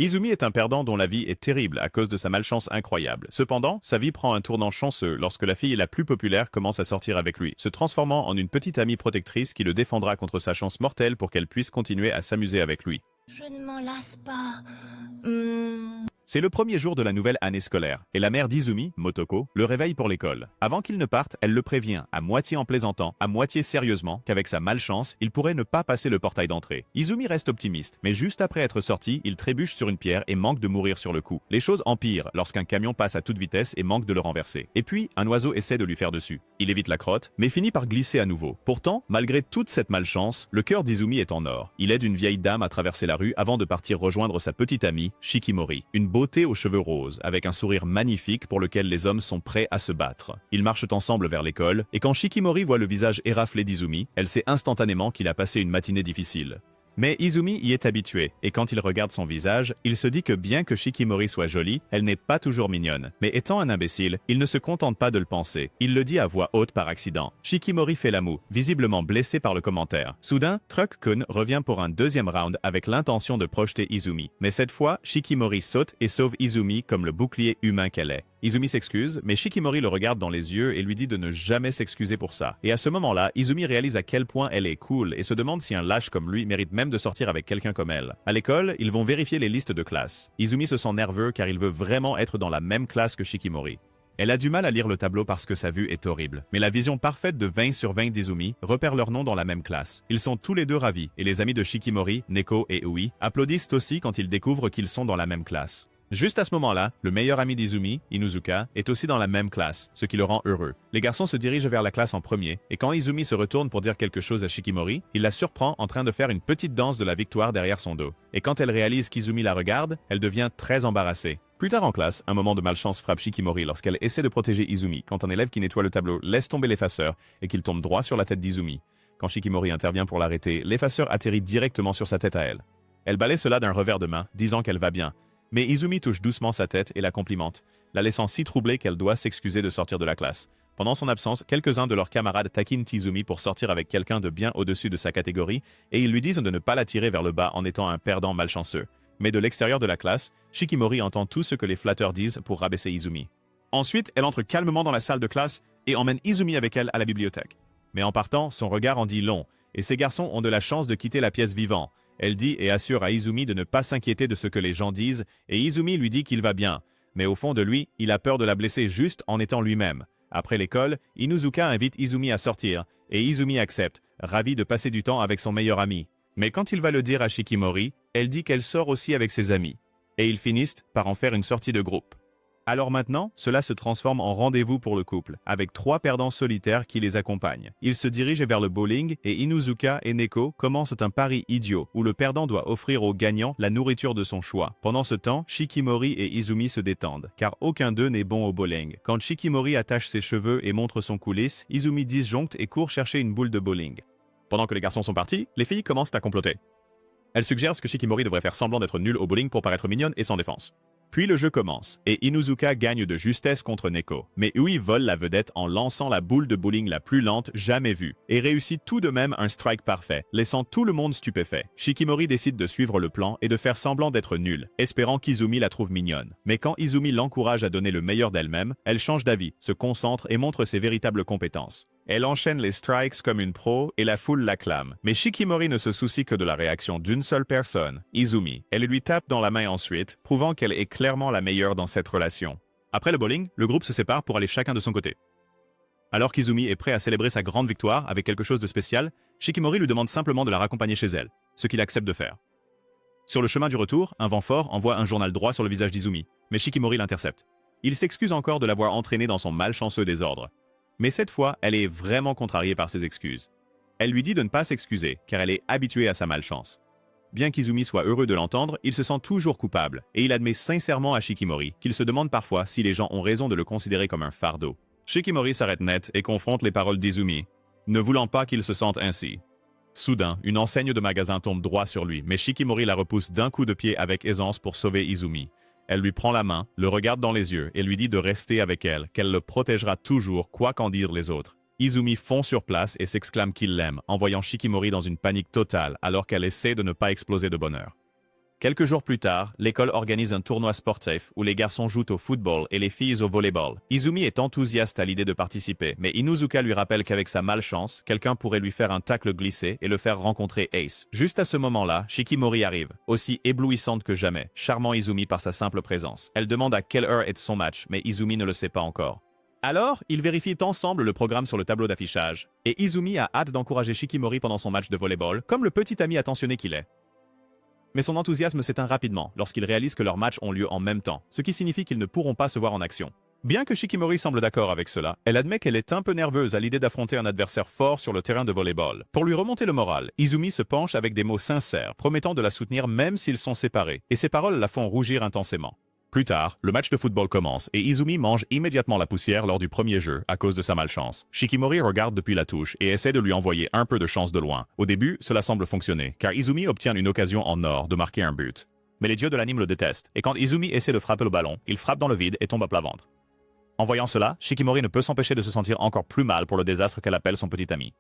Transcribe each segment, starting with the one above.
Izumi est un perdant dont la vie est terrible à cause de sa malchance incroyable. Cependant, sa vie prend un tournant chanceux lorsque la fille la plus populaire commence à sortir avec lui, se transformant en une petite amie protectrice qui le défendra contre sa chance mortelle pour qu'elle puisse continuer à s'amuser avec lui. Je ne m'en lasse pas. C'est le premier jour de la nouvelle année scolaire, et la mère d'Izumi, Motoko, le réveille pour l'école. Avant qu'il ne parte, elle le prévient, à moitié en plaisantant, à moitié sérieusement, qu'avec sa malchance, il pourrait ne pas passer le portail d'entrée. Izumi reste optimiste, mais juste après être sorti, il trébuche sur une pierre et manque de mourir sur le coup. Les choses empirent lorsqu'un camion passe à toute vitesse et manque de le renverser. Et puis, un oiseau essaie de lui faire dessus. Il évite la crotte, mais finit par glisser à nouveau. Pourtant, malgré toute cette malchance, le cœur d'Izumi est en or. Il aide une vieille dame à traverser la rue avant de partir rejoindre sa petite amie, Shikimori. Une beauté aux cheveux roses, avec un sourire magnifique pour lequel les hommes sont prêts à se battre. Ils marchent ensemble vers l'école, et quand Shikimori voit le visage éraflé d'Izumi, elle sait instantanément qu'il a passé une matinée difficile. Mais Izumi y est habitué, et quand il regarde son visage, il se dit que bien que Shikimori soit jolie, elle n'est pas toujours mignonne. Mais étant un imbécile, il ne se contente pas de le penser. Il le dit à voix haute par accident. Shikimori fait la moue, visiblement blessé par le commentaire. Soudain, Truck-kun revient pour un deuxième round avec l'intention de projeter Izumi. Mais cette fois, Shikimori saute et sauve Izumi comme le bouclier humain qu'elle est. Izumi s'excuse, mais Shikimori le regarde dans les yeux et lui dit de ne jamais s'excuser pour ça. Et à ce moment-là, Izumi réalise à quel point elle est cool et se demande si un lâche comme lui mérite même de sortir avec quelqu'un comme elle. À l'école, ils vont vérifier les listes de classe. Izumi se sent nerveux car il veut vraiment être dans la même classe que Shikimori. Elle a du mal à lire le tableau parce que sa vue est horrible. Mais la vision parfaite de 20 sur 20 d'Izumi repère leur nom dans la même classe. Ils sont tous les deux ravis, et les amis de Shikimori, Neko et Ui, applaudissent aussi quand ils découvrent qu'ils sont dans la même classe. Juste à ce moment-là, le meilleur ami d'Izumi, Inuzuka, est aussi dans la même classe, ce qui le rend heureux. Les garçons se dirigent vers la classe en premier, et quand Izumi se retourne pour dire quelque chose à Shikimori, il la surprend en train de faire une petite danse de la victoire derrière son dos. Et quand elle réalise qu'Izumi la regarde, elle devient très embarrassée. Plus tard en classe, un moment de malchance frappe Shikimori lorsqu'elle essaie de protéger Izumi quand un élève qui nettoie le tableau laisse tomber l'effaceur et qu'il tombe droit sur la tête d'Izumi. Quand Shikimori intervient pour l'arrêter, l'effaceur atterrit directement sur sa tête à elle. Elle balaie cela d'un revers de main, disant qu'elle va bien. Mais Izumi touche doucement sa tête et la complimente, la laissant si troublée qu'elle doit s'excuser de sortir de la classe. Pendant son absence, quelques-uns de leurs camarades taquinent Izumi pour sortir avec quelqu'un de bien au-dessus de sa catégorie et ils lui disent de ne pas la tirer vers le bas en étant un perdant malchanceux. Mais de l'extérieur de la classe, Shikimori entend tout ce que les flatteurs disent pour rabaisser Izumi. Ensuite, elle entre calmement dans la salle de classe et emmène Izumi avec elle à la bibliothèque. Mais en partant, son regard en dit long, et ces garçons ont de la chance de quitter la pièce vivant. Elle dit et assure à Izumi de ne pas s'inquiéter de ce que les gens disent, et Izumi lui dit qu'il va bien. Mais au fond de lui, il a peur de la blesser juste en étant lui-même. Après l'école, Inuzuka invite Izumi à sortir, et Izumi accepte, ravi de passer du temps avec son meilleur ami. Mais quand il va le dire à Shikimori, elle dit qu'elle sort aussi avec ses amis. Et ils finissent par en faire une sortie de groupe. Alors maintenant, cela se transforme en rendez-vous pour le couple, avec 3 perdants solitaires qui les accompagnent. Ils se dirigent vers le bowling et Inuzuka et Neko commencent un pari idiot où le perdant doit offrir au gagnant la nourriture de son choix. Pendant ce temps, Shikimori et Izumi se détendent, car aucun d'eux n'est bon au bowling. Quand Shikimori attache ses cheveux et montre son coulisse, Izumi disjoncte et court chercher une boule de bowling. Pendant que les garçons sont partis, les filles commencent à comploter. Elles suggèrent que Shikimori devrait faire semblant d'être nulle au bowling pour paraître mignonne et sans défense. Puis le jeu commence, et Inuzuka gagne de justesse contre Neko. Mais Ui vole la vedette en lançant la boule de bowling la plus lente jamais vue, et réussit tout de même un strike parfait, laissant tout le monde stupéfait. Shikimori décide de suivre le plan et de faire semblant d'être nulle, espérant qu'Izumi la trouve mignonne. Mais quand Izumi l'encourage à donner le meilleur d'elle-même, elle change d'avis, se concentre et montre ses véritables compétences. Elle enchaîne les strikes comme une pro et la foule l'acclame. Mais Shikimori ne se soucie que de la réaction d'une seule personne, Izumi. Elle lui tape dans la main ensuite, prouvant qu'elle est clairement la meilleure dans cette relation. Après le bowling, le groupe se sépare pour aller chacun de son côté. Alors qu'Izumi est prêt à célébrer sa grande victoire avec quelque chose de spécial, Shikimori lui demande simplement de la raccompagner chez elle, ce qu'il accepte de faire. Sur le chemin du retour, un vent fort envoie un journal droit sur le visage d'Izumi, mais Shikimori l'intercepte. Il s'excuse encore de l'avoir entraîné dans son malchanceux désordre. Mais cette fois, elle est vraiment contrariée par ses excuses. Elle lui dit de ne pas s'excuser, car elle est habituée à sa malchance. Bien qu'Izumi soit heureux de l'entendre, il se sent toujours coupable, et il admet sincèrement à Shikimori qu'il se demande parfois si les gens ont raison de le considérer comme un fardeau. Shikimori s'arrête net et confronte les paroles d'Izumi, ne voulant pas qu'il se sente ainsi. Soudain, une enseigne de magasin tombe droit sur lui, mais Shikimori la repousse d'un coup de pied avec aisance pour sauver Izumi. Elle lui prend la main, le regarde dans les yeux et lui dit de rester avec elle, qu'elle le protégera toujours, quoi qu'en dire les autres. Izumi fond sur place et s'exclame qu'il l'aime, en voyant Shikimori dans une panique totale alors qu'elle essaie de ne pas exploser de bonheur. Quelques jours plus tard, l'école organise un tournoi sportif où les garçons jouent au football et les filles au volleyball. Izumi est enthousiaste à l'idée de participer, mais Inuzuka lui rappelle qu'avec sa malchance, quelqu'un pourrait lui faire un tacle glissé et le faire rencontrer Ace. Juste à ce moment-là, Shikimori arrive, aussi éblouissante que jamais, charmant Izumi par sa simple présence. Elle demande à quelle heure est son match, mais Izumi ne le sait pas encore. Alors, ils vérifient ensemble le programme sur le tableau d'affichage, et Izumi a hâte d'encourager Shikimori pendant son match de volleyball, comme le petit ami attentionné qu'il est. Mais son enthousiasme s'éteint rapidement lorsqu'ils réalisent que leurs matchs ont lieu en même temps, ce qui signifie qu'ils ne pourront pas se voir en action. Bien que Shikimori semble d'accord avec cela, elle admet qu'elle est un peu nerveuse à l'idée d'affronter un adversaire fort sur le terrain de volleyball. Pour lui remonter le moral, Izumi se penche avec des mots sincères, promettant de la soutenir même s'ils sont séparés, et ses paroles la font rougir intensément. Plus tard, le match de football commence et Izumi mange immédiatement la poussière lors du premier jeu à cause de sa malchance. Shikimori regarde depuis la touche et essaie de lui envoyer un peu de chance de loin. Au début, cela semble fonctionner, car Izumi obtient une occasion en or de marquer un but. Mais les dieux de l'anime le détestent, et quand Izumi essaie de frapper le ballon, il frappe dans le vide et tombe à plat ventre. En voyant cela, Shikimori ne peut s'empêcher de se sentir encore plus mal pour le désastre qu'elle appelle son petit ami.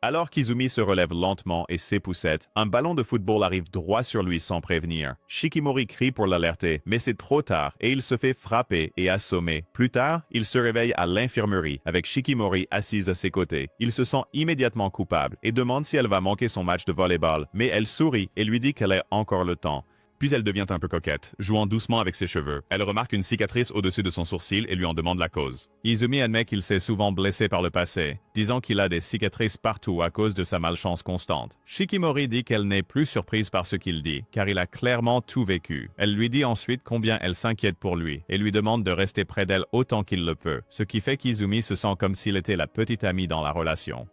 Alors qu'Izumi se relève lentement et s'époussette, un ballon de football arrive droit sur lui sans prévenir. Shikimori crie pour l'alerter, mais c'est trop tard et il se fait frapper et assommer. Plus tard, il se réveille à l'infirmerie avec Shikimori assise à ses côtés. Il se sent immédiatement coupable et demande si elle va manquer son match de volleyball, mais elle sourit et lui dit qu'elle a encore le temps. Puis elle devient un peu coquette, jouant doucement avec ses cheveux. Elle remarque une cicatrice au-dessus de son sourcil et lui en demande la cause. Izumi admet qu'il s'est souvent blessé par le passé, disant qu'il a des cicatrices partout à cause de sa malchance constante. Shikimori dit qu'elle n'est plus surprise par ce qu'il dit, car il a clairement tout vécu. Elle lui dit ensuite combien elle s'inquiète pour lui et lui demande de rester près d'elle autant qu'il le peut, ce qui fait qu'Izumi se sent comme s'il était la petite amie dans la relation.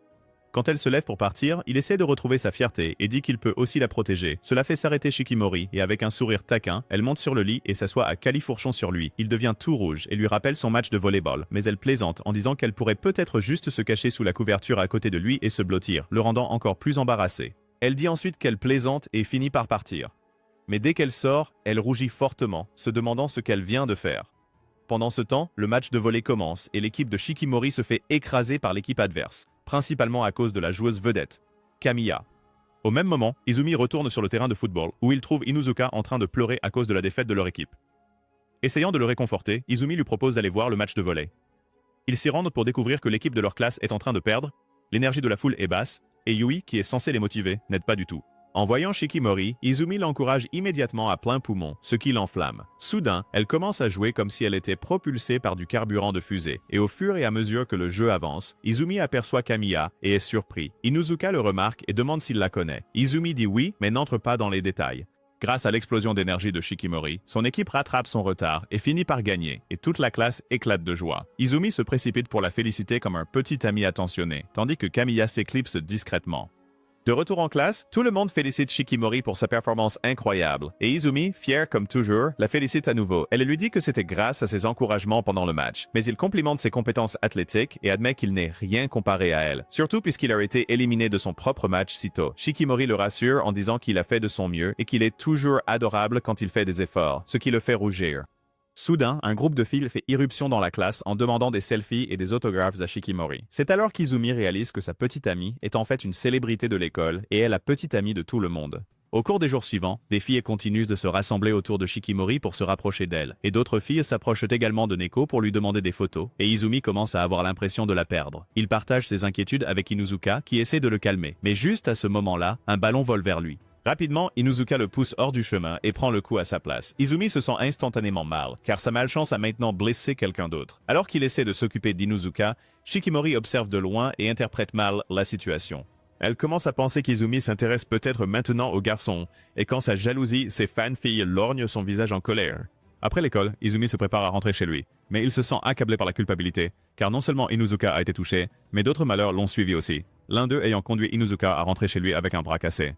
Quand elle se lève pour partir, il essaie de retrouver sa fierté et dit qu'il peut aussi la protéger. Cela fait s'arrêter Shikimori et avec un sourire taquin, elle monte sur le lit et s'assoit à califourchon sur lui. Il devient tout rouge et lui rappelle son match de volleyball, mais elle plaisante en disant qu'elle pourrait peut-être juste se cacher sous la couverture à côté de lui et se blottir, le rendant encore plus embarrassé. Elle dit ensuite qu'elle plaisante et finit par partir. Mais dès qu'elle sort, elle rougit fortement, se demandant ce qu'elle vient de faire. Pendant ce temps, le match de volley commence et l'équipe de Shikimori se fait écraser par l'équipe adverse, principalement à cause de la joueuse vedette, Kamiya. Au même moment, Izumi retourne sur le terrain de football où il trouve Inuzuka en train de pleurer à cause de la défaite de leur équipe. Essayant de le réconforter, Izumi lui propose d'aller voir le match de volley. Ils s'y rendent pour découvrir que l'équipe de leur classe est en train de perdre, l'énergie de la foule est basse, et Yui, qui est censé les motiver, n'aide pas du tout. En voyant Shikimori, Izumi l'encourage immédiatement à plein poumon, ce qui l'enflamme. Soudain, elle commence à jouer comme si elle était propulsée par du carburant de fusée, et au fur et à mesure que le jeu avance, Izumi aperçoit Kamiya et est surpris. Inuzuka le remarque et demande s'il la connaît. Izumi dit oui, mais n'entre pas dans les détails. Grâce à l'explosion d'énergie de Shikimori, son équipe rattrape son retard et finit par gagner, et toute la classe éclate de joie. Izumi se précipite pour la féliciter comme un petit ami attentionné, tandis que Kamiya s'éclipse discrètement. De retour en classe, tout le monde félicite Shikimori pour sa performance incroyable, et Izumi, fière comme toujours, la félicite à nouveau. Elle lui dit que c'était grâce à ses encouragements pendant le match, mais il complimente ses compétences athlétiques et admet qu'il n'est rien comparé à elle, surtout puisqu'il a été éliminé de son propre match si tôt. Shikimori le rassure en disant qu'il a fait de son mieux et qu'il est toujours adorable quand il fait des efforts, ce qui le fait rougir. Soudain, un groupe de filles fait irruption dans la classe en demandant des selfies et des autographes à Shikimori. C'est alors qu'Izumi réalise que sa petite amie est en fait une célébrité de l'école et est la petite amie de tout le monde. Au cours des jours suivants, des filles continuent de se rassembler autour de Shikimori pour se rapprocher d'elle, et d'autres filles s'approchent également de Neko pour lui demander des photos, et Izumi commence à avoir l'impression de la perdre. Il partage ses inquiétudes avec Inuzuka qui essaie de le calmer, mais juste à ce moment-là, un ballon vole vers lui. Rapidement, Inuzuka le pousse hors du chemin et prend le coup à sa place. Izumi se sent instantanément mal, car sa malchance a maintenant blessé quelqu'un d'autre. Alors qu'il essaie de s'occuper d'Inuzuka, Shikimori observe de loin et interprète mal la situation. Elle commence à penser qu'Izumi s'intéresse peut-être maintenant aux garçons, et quand sa jalousie, ses fan-filles lorgnent son visage en colère. Après l'école, Izumi se prépare à rentrer chez lui, mais il se sent accablé par la culpabilité, car non seulement Inuzuka a été touché, mais d'autres malheurs l'ont suivi aussi, l'un d'eux ayant conduit Inuzuka à rentrer chez lui avec un bras cassé.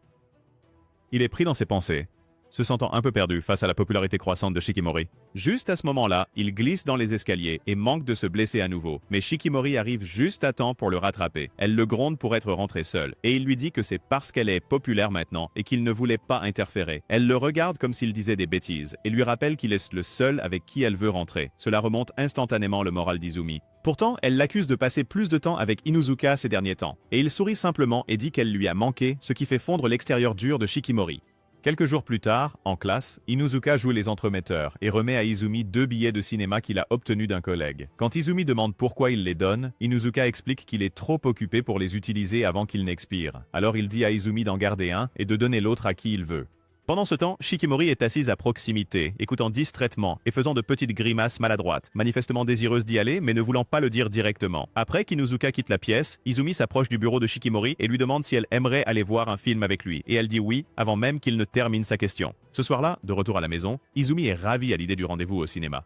Il est pris dans ses pensées, se sentant un peu perdu face à la popularité croissante de Shikimori. Juste à ce moment-là, il glisse dans les escaliers et manque de se blesser à nouveau, mais Shikimori arrive juste à temps pour le rattraper. Elle le gronde pour être rentrée seule, et il lui dit que c'est parce qu'elle est populaire maintenant et qu'il ne voulait pas interférer. Elle le regarde comme s'il disait des bêtises, et lui rappelle qu'il est le seul avec qui elle veut rentrer. Cela remonte instantanément le moral d'Izumi. Pourtant, elle l'accuse de passer plus de temps avec Inuzuka ces derniers temps, et il sourit simplement et dit qu'elle lui a manqué, ce qui fait fondre l'extérieur dur de Shikimori. Quelques jours plus tard, en classe, Inuzuka joue les entremetteurs et remet à Izumi 2 billets de cinéma qu'il a obtenus d'un collègue. Quand Izumi demande pourquoi il les donne, Inuzuka explique qu'il est trop occupé pour les utiliser avant qu'ils n'expirent. Alors il dit à Izumi d'en garder un et de donner l'autre à qui il veut. Pendant ce temps, Shikimori est assise à proximité, écoutant distraitement et faisant de petites grimaces maladroites, manifestement désireuse d'y aller mais ne voulant pas le dire directement. Après qu'Inuzuka quitte la pièce, Izumi s'approche du bureau de Shikimori et lui demande si elle aimerait aller voir un film avec lui, et elle dit oui, avant même qu'il ne termine sa question. Ce soir-là, de retour à la maison, Izumi est ravi à l'idée du rendez-vous au cinéma.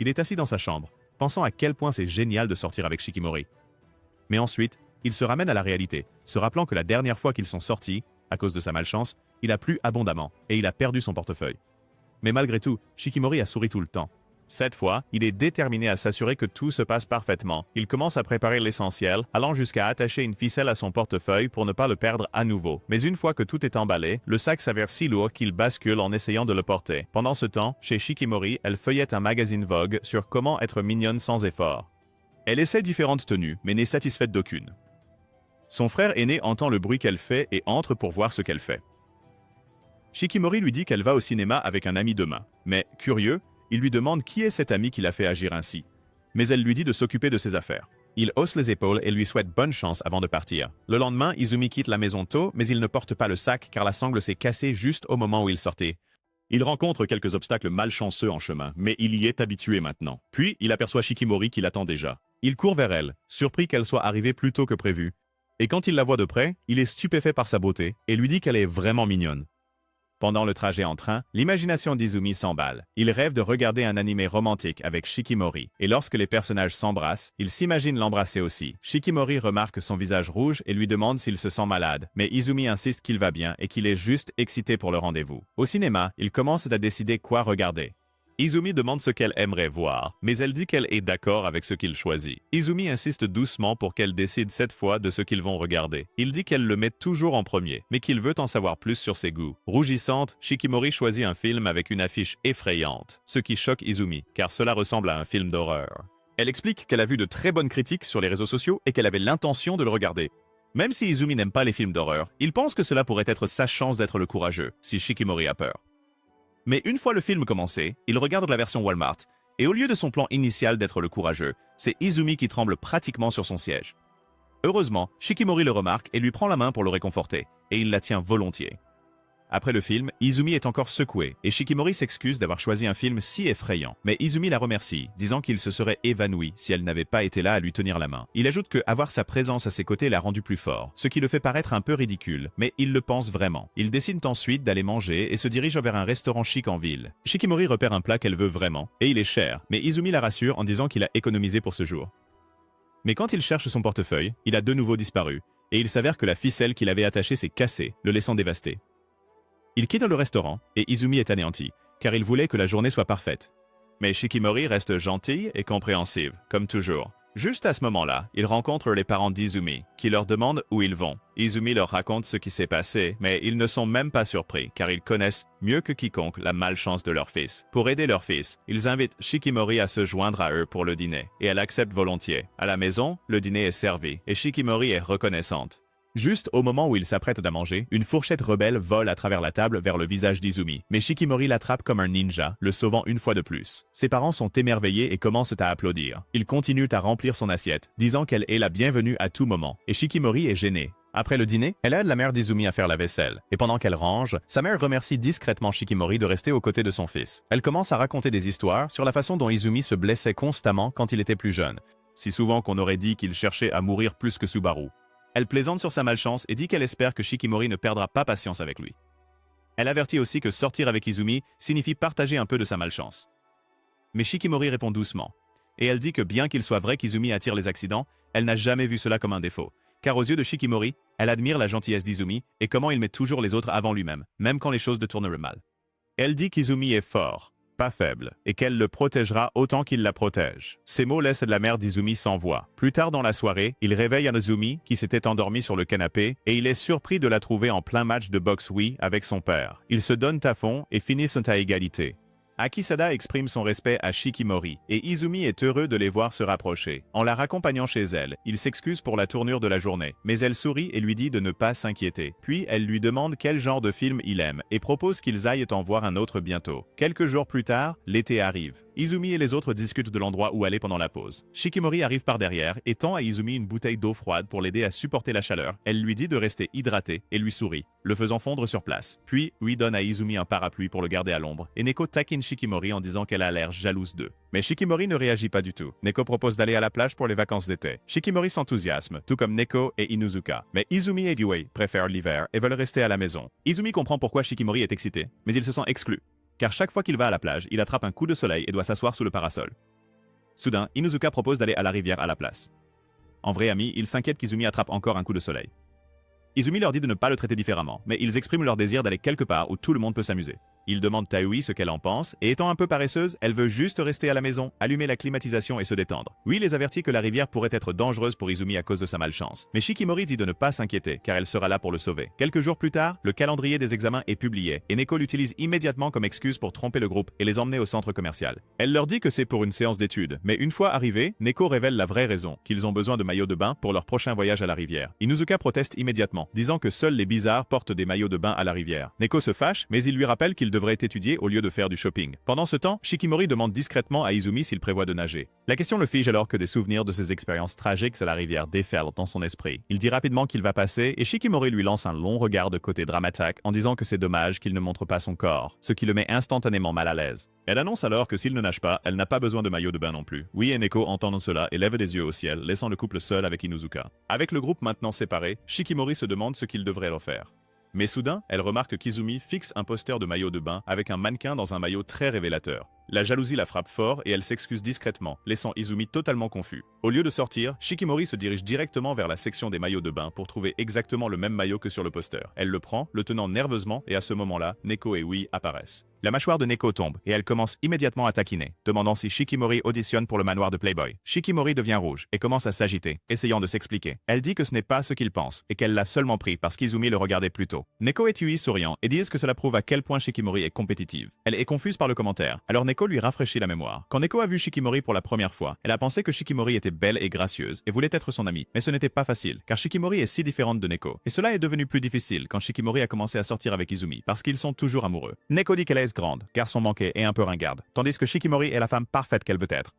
Il est assis dans sa chambre, pensant à quel point c'est génial de sortir avec Shikimori. Mais ensuite, il se ramène à la réalité, se rappelant que la dernière fois qu'ils sont sortis, à cause de sa malchance, il a plu abondamment et il a perdu son portefeuille. Mais malgré tout, Shikimori a souri tout le temps. Cette fois, il est déterminé à s'assurer que tout se passe parfaitement. Il commence à préparer l'essentiel, allant jusqu'à attacher une ficelle à son portefeuille pour ne pas le perdre à nouveau. Mais une fois que tout est emballé, le sac s'avère si lourd qu'il bascule en essayant de le porter. Pendant ce temps, chez Shikimori, elle feuillette un magazine Vogue sur comment être mignonne sans effort. Elle essaie différentes tenues, mais n'est satisfaite d'aucune. Son frère aîné entend le bruit qu'elle fait et entre pour voir ce qu'elle fait. Shikimori lui dit qu'elle va au cinéma avec un ami demain. Mais, curieux, il lui demande qui est cet ami qui l'a fait agir ainsi. Mais elle lui dit de s'occuper de ses affaires. Il hausse les épaules et lui souhaite bonne chance avant de partir. Le lendemain, Izumi quitte la maison tôt, mais il ne porte pas le sac car la sangle s'est cassée juste au moment où il sortait. Il rencontre quelques obstacles malchanceux en chemin, mais il y est habitué maintenant. Puis, il aperçoit Shikimori qui l'attend déjà. Il court vers elle, surpris qu'elle soit arrivée plus tôt que prévu. Et quand il la voit de près, il est stupéfait par sa beauté et lui dit qu'elle est vraiment mignonne. Pendant le trajet en train, l'imagination d'Izumi s'emballe. Il rêve de regarder un animé romantique avec Shikimori, et lorsque les personnages s'embrassent, il s'imagine l'embrasser aussi. Shikimori remarque son visage rouge et lui demande s'il se sent malade, mais Izumi insiste qu'il va bien et qu'il est juste excité pour le rendez-vous. Au cinéma, ils commencent à décider quoi regarder. Izumi demande ce qu'elle aimerait voir, mais elle dit qu'elle est d'accord avec ce qu'il choisit. Izumi insiste doucement pour qu'elle décide cette fois de ce qu'ils vont regarder. Il dit qu'elle le met toujours en premier, mais qu'il veut en savoir plus sur ses goûts. Rougissante, Shikimori choisit un film avec une affiche effrayante, ce qui choque Izumi, car cela ressemble à un film d'horreur. Elle explique qu'elle a vu de très bonnes critiques sur les réseaux sociaux et qu'elle avait l'intention de le regarder. Même si Izumi n'aime pas les films d'horreur, il pense que cela pourrait être sa chance d'être le courageux, si Shikimori a peur. Mais une fois le film commencé, il regarde la version Walmart, et au lieu de son plan initial d'être le courageux, c'est Izumi qui tremble pratiquement sur son siège. Heureusement, Shikimori le remarque et lui prend la main pour le réconforter, et il la tient volontiers. Après le film, Izumi est encore secoué, et Shikimori s'excuse d'avoir choisi un film si effrayant. Mais Izumi la remercie, disant qu'il se serait évanoui si elle n'avait pas été là à lui tenir la main. Il ajoute que avoir sa présence à ses côtés l'a rendu plus fort, ce qui le fait paraître un peu ridicule, mais il le pense vraiment. Ils décident ensuite d'aller manger et se dirigent vers un restaurant chic en ville. Shikimori repère un plat qu'elle veut vraiment, et il est cher, mais Izumi la rassure en disant qu'il a économisé pour ce jour. Mais quand il cherche son portefeuille, il a de nouveau disparu, et il s'avère que la ficelle qu'il avait attachée s'est cassée, le laissant dévasté. Il quitte le restaurant et Izumi est anéanti, car il voulait que la journée soit parfaite. Mais Shikimori reste gentille et compréhensive, comme toujours. Juste à ce moment-là, il rencontre les parents d'Izumi, qui leur demandent où ils vont. Izumi leur raconte ce qui s'est passé, mais ils ne sont même pas surpris, car ils connaissent mieux que quiconque la malchance de leur fils. Pour aider leur fils, ils invitent Shikimori à se joindre à eux pour le dîner, et elle accepte volontiers. À la maison, le dîner est servi, et Shikimori est reconnaissante. Juste au moment où il s'apprête à manger, une fourchette rebelle vole à travers la table vers le visage d'Izumi, mais Shikimori l'attrape comme un ninja, le sauvant une fois de plus. Ses parents sont émerveillés et commencent à applaudir. Ils continuent à remplir son assiette, disant qu'elle est la bienvenue à tout moment, et Shikimori est gênée. Après le dîner, elle aide la mère d'Izumi à faire la vaisselle, et pendant qu'elle range, sa mère remercie discrètement Shikimori de rester aux côtés de son fils. Elle commence à raconter des histoires sur la façon dont Izumi se blessait constamment quand il était plus jeune, si souvent qu'on aurait dit qu'il cherchait à mourir plus que Subaru. Elle plaisante sur sa malchance et dit qu'elle espère que Shikimori ne perdra pas patience avec lui. Elle avertit aussi que sortir avec Izumi signifie partager un peu de sa malchance. Mais Shikimori répond doucement, et elle dit que bien qu'il soit vrai qu'Izumi attire les accidents, elle n'a jamais vu cela comme un défaut, car aux yeux de Shikimori, elle admire la gentillesse d'Izumi et comment il met toujours les autres avant lui-même, même quand les choses tournent mal. Elle dit qu'Izumi est fort, pas faible, et qu'elle le protégera autant qu'il la protège. Ces mots laissent la mère d'Izumi sans voix. Plus tard dans la soirée, il réveille Izumi qui s'était endormi sur le canapé et il est surpris de la trouver en plein match de boxe Wii avec son père. Ils se donnent à fond et finissent à égalité. Akisada exprime son respect à Shikimori, et Izumi est heureux de les voir se rapprocher. En la raccompagnant chez elle, il s'excuse pour la tournure de la journée, mais elle sourit et lui dit de ne pas s'inquiéter. Puis elle lui demande quel genre de film il aime, et propose qu'ils aillent en voir un autre bientôt. Quelques jours plus tard, l'été arrive. Izumi et les autres discutent de l'endroit où aller pendant la pause. Shikimori arrive par derrière et tend à Izumi une bouteille d'eau froide pour l'aider à supporter la chaleur. Elle lui dit de rester hydraté et lui sourit, le faisant fondre sur place. Puis lui donne à Izumi un parapluie pour le garder à l'ombre, et Neko taquine Shikimori en disant qu'elle a l'air jalouse d'eux. Mais Shikimori ne réagit pas du tout. Neko propose d'aller à la plage pour les vacances d'été. Shikimori s'enthousiasme, tout comme Neko et Inuzuka. Mais Izumi et Yui préfèrent l'hiver et veulent rester à la maison. Izumi comprend pourquoi Shikimori est excité, mais il se sent exclu. Car chaque fois qu'il va à la plage, il attrape un coup de soleil et doit s'asseoir sous le parasol. Soudain, Inuzuka propose d'aller à la rivière à la place. En vrai ami, il s'inquiète qu'Izumi attrape encore un coup de soleil. Izumi leur dit de ne pas le traiter différemment, mais ils expriment leur désir d'aller quelque part où tout le monde peut s'amuser. Ils demandent Taui ce qu'elle en pense, et étant un peu paresseuse, elle veut juste rester à la maison, allumer la climatisation et se détendre. Oui, les avertit que la rivière pourrait être dangereuse pour Izumi à cause de sa malchance. Mais Shikimori dit de ne pas s'inquiéter, car elle sera là pour le sauver. Quelques jours plus tard, le calendrier des examens est publié, et Neko l'utilise immédiatement comme excuse pour tromper le groupe et les emmener au centre commercial. Elle leur dit que c'est pour une séance d'études, mais une fois arrivés, Neko révèle la vraie raison, qu'ils ont besoin de maillots de bain pour leur prochain voyage à la rivière. Inuzuka proteste immédiatement, disant que seuls les bizarres portent des maillots de bain à la rivière. Neko se fâche, mais il lui rappelle qu'il devrait étudier au lieu de faire du shopping. Pendant ce temps, Shikimori demande discrètement à Izumi s'il prévoit de nager. La question le fige alors que des souvenirs de ses expériences tragiques à la rivière déferlent dans son esprit. Il dit rapidement qu'il va passer et Shikimori lui lance un long regard de côté dramatique en disant que c'est dommage qu'il ne montre pas son corps, ce qui le met instantanément mal à l'aise. Elle annonce alors que s'il ne nage pas, elle n'a pas besoin de maillot de bain non plus. Oui et Neko entendent cela et lèvent des yeux au ciel, laissant le couple seul avec Inuzuka. Avec le groupe maintenant séparé, Shikimori se demande ce qu'il devrait leur faire. Mais soudain, elle remarque qu'Izumi fixe un poster de maillot de bain avec un mannequin dans un maillot très révélateur. La jalousie la frappe fort et elle s'excuse discrètement, laissant Izumi totalement confus. Au lieu de sortir, Shikimori se dirige directement vers la section des maillots de bain pour trouver exactement le même maillot que sur le poster. Elle le prend, le tenant nerveusement, et à ce moment-là, Neko et Yui apparaissent. La mâchoire de Neko tombe et elle commence immédiatement à taquiner, demandant si Shikimori auditionne pour le manoir de Playboy. Shikimori devient rouge et commence à s'agiter, essayant de s'expliquer. Elle dit que ce n'est pas ce qu'il pense et qu'elle l'a seulement pris parce qu'Izumi le regardait plus tôt. Neko et Yui souriant et disent que cela prouve à quel point Shikimori est compétitive. Elle est confuse par le commentaire, alors Neko lui rafraîchit la mémoire. Quand Neko a vu Shikimori pour la première fois, elle a pensé que Shikimori était belle et gracieuse et voulait être son amie. Mais ce n'était pas facile, car Shikimori est si différente de Neko. Et cela est devenu plus difficile quand Shikimori a commencé à sortir avec Izumi, parce qu'ils sont toujours amoureux. Neko dit qu'elle est grande, garçon manqué et un peu ringarde, tandis que Shikimori est la femme parfaite qu'elle veut être.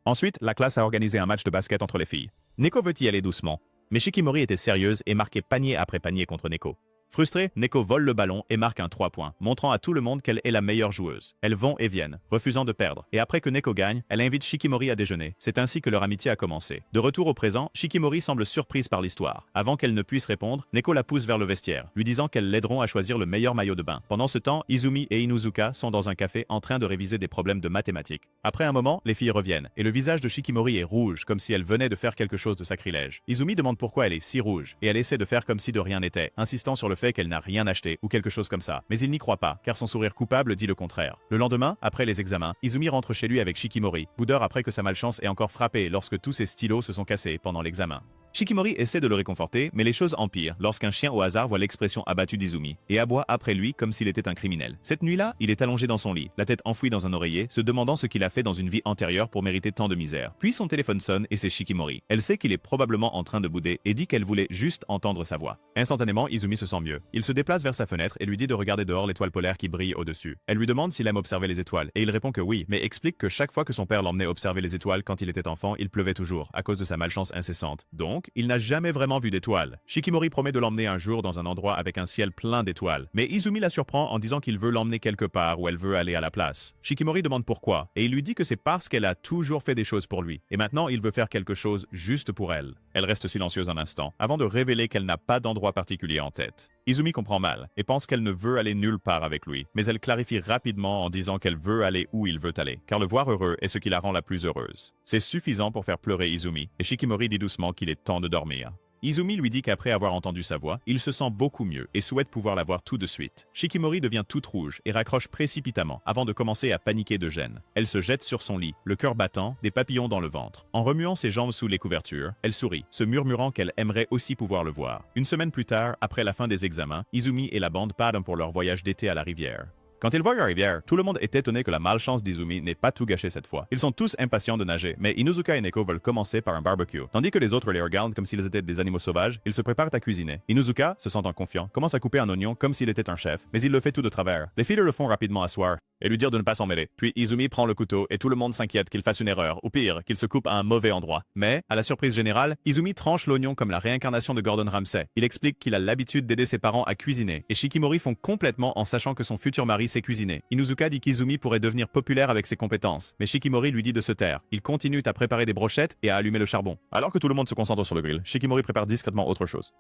Ensuite, la classe a organisé un match de basket entre les filles. Neko veut y aller doucement, mais Shikimori était sérieuse et marquait panier après panier contre Neko. Frustrée, Neko vole le ballon et marque un 3 points, montrant à tout le monde qu'elle est la meilleure joueuse. Elles vont et viennent, refusant de perdre. Et après que Neko gagne, elle invite Shikimori à déjeuner. C'est ainsi que leur amitié a commencé. De retour au présent, Shikimori semble surprise par l'histoire. Avant qu'elle ne puisse répondre, Neko la pousse vers le vestiaire, lui disant qu'elles l'aideront à choisir le meilleur maillot de bain. Pendant ce temps, Izumi et Inuzuka sont dans un café en train de réviser des problèmes de mathématiques. Après un moment, les filles reviennent, et le visage de Shikimori est rouge, comme si elle venait de faire quelque chose de sacrilège. Izumi demande pourquoi elle est si rouge, et elle essaie de faire comme si de rien n'était, insistant sur le fait qu'elle n'a rien acheté ou quelque chose comme ça. Mais il n'y croit pas, car son sourire coupable dit le contraire. Le lendemain, après les examens, Izumi rentre chez lui avec Shikimori, boudeur après que sa malchance ait encore frappé lorsque tous ses stylos se sont cassés pendant l'examen. Shikimori essaie de le réconforter, mais les choses empirent lorsqu'un chien au hasard voit l'expression abattue d'Izumi et aboie après lui comme s'il était un criminel. Cette nuit-là, il est allongé dans son lit, la tête enfouie dans un oreiller, se demandant ce qu'il a fait dans une vie antérieure pour mériter tant de misère. Puis son téléphone sonne et c'est Shikimori. Elle sait qu'il est probablement en train de bouder et dit qu'elle voulait juste entendre sa voix. Instantanément, Izumi se sent mieux. Il se déplace vers sa fenêtre et lui dit de regarder dehors l'étoile polaire qui brille au-dessus. Elle lui demande s'il aime observer les étoiles et il répond que oui, mais explique que chaque fois que son père l'emmenait observer les étoiles quand il était enfant, il pleuvait toujours à cause de sa malchance incessante. Donc, il n'a jamais vraiment vu d'étoiles. Shikimori promet de l'emmener un jour dans un endroit avec un ciel plein d'étoiles, mais Izumi la surprend en disant qu'il veut l'emmener quelque part où elle veut aller à la place. Shikimori demande pourquoi, et il lui dit que c'est parce qu'elle a toujours fait des choses pour lui, et maintenant il veut faire quelque chose juste pour elle. Elle reste silencieuse un instant, avant de révéler qu'elle n'a pas d'endroit particulier en tête. Izumi comprend mal, et pense qu'elle ne veut aller nulle part avec lui, mais elle clarifie rapidement en disant qu'elle veut aller où il veut aller, car le voir heureux est ce qui la rend la plus heureuse. C'est suffisant pour faire pleurer Izumi, et Shikimori dit doucement qu'il est temps de dormir. Izumi lui dit qu'après avoir entendu sa voix, il se sent beaucoup mieux et souhaite pouvoir la voir tout de suite. Shikimori devient toute rouge et raccroche précipitamment avant de commencer à paniquer de gêne. Elle se jette sur son lit, le cœur battant, des papillons dans le ventre. En remuant ses jambes sous les couvertures, elle sourit, se murmurant qu'elle aimerait aussi pouvoir le voir. Une semaine plus tard, après la fin des examens, Izumi et la bande partent pour leur voyage d'été à la rivière. Quand ils voient la rivière, tout le monde est étonné que la malchance d'Izumi n'ait pas tout gâché cette fois. Ils sont tous impatients de nager, mais Inuzuka et Neko veulent commencer par un barbecue. Tandis que les autres les regardent comme s'ils étaient des animaux sauvages, ils se préparent à cuisiner. Inuzuka, se sentant confiant, commence à couper un oignon comme s'il était un chef, mais il le fait tout de travers. Les filles le font rapidement asseoir et lui dire de ne pas s'en mêler. Puis Izumi prend le couteau et tout le monde s'inquiète qu'il fasse une erreur, ou pire, qu'il se coupe à un mauvais endroit. Mais, à la surprise générale, Izumi tranche l'oignon comme la réincarnation de Gordon Ramsay. Il explique qu'il a l'habitude d'aider ses parents à cuisiner, et Shikimori font complètement en sachant que son futur mari sait cuisiner. Inuzuka dit qu'Izumi pourrait devenir populaire avec ses compétences, mais Shikimori lui dit de se taire. Il continue à préparer des brochettes et à allumer le charbon. Alors que tout le monde se concentre sur le grill, Shikimori prépare discrètement autre chose.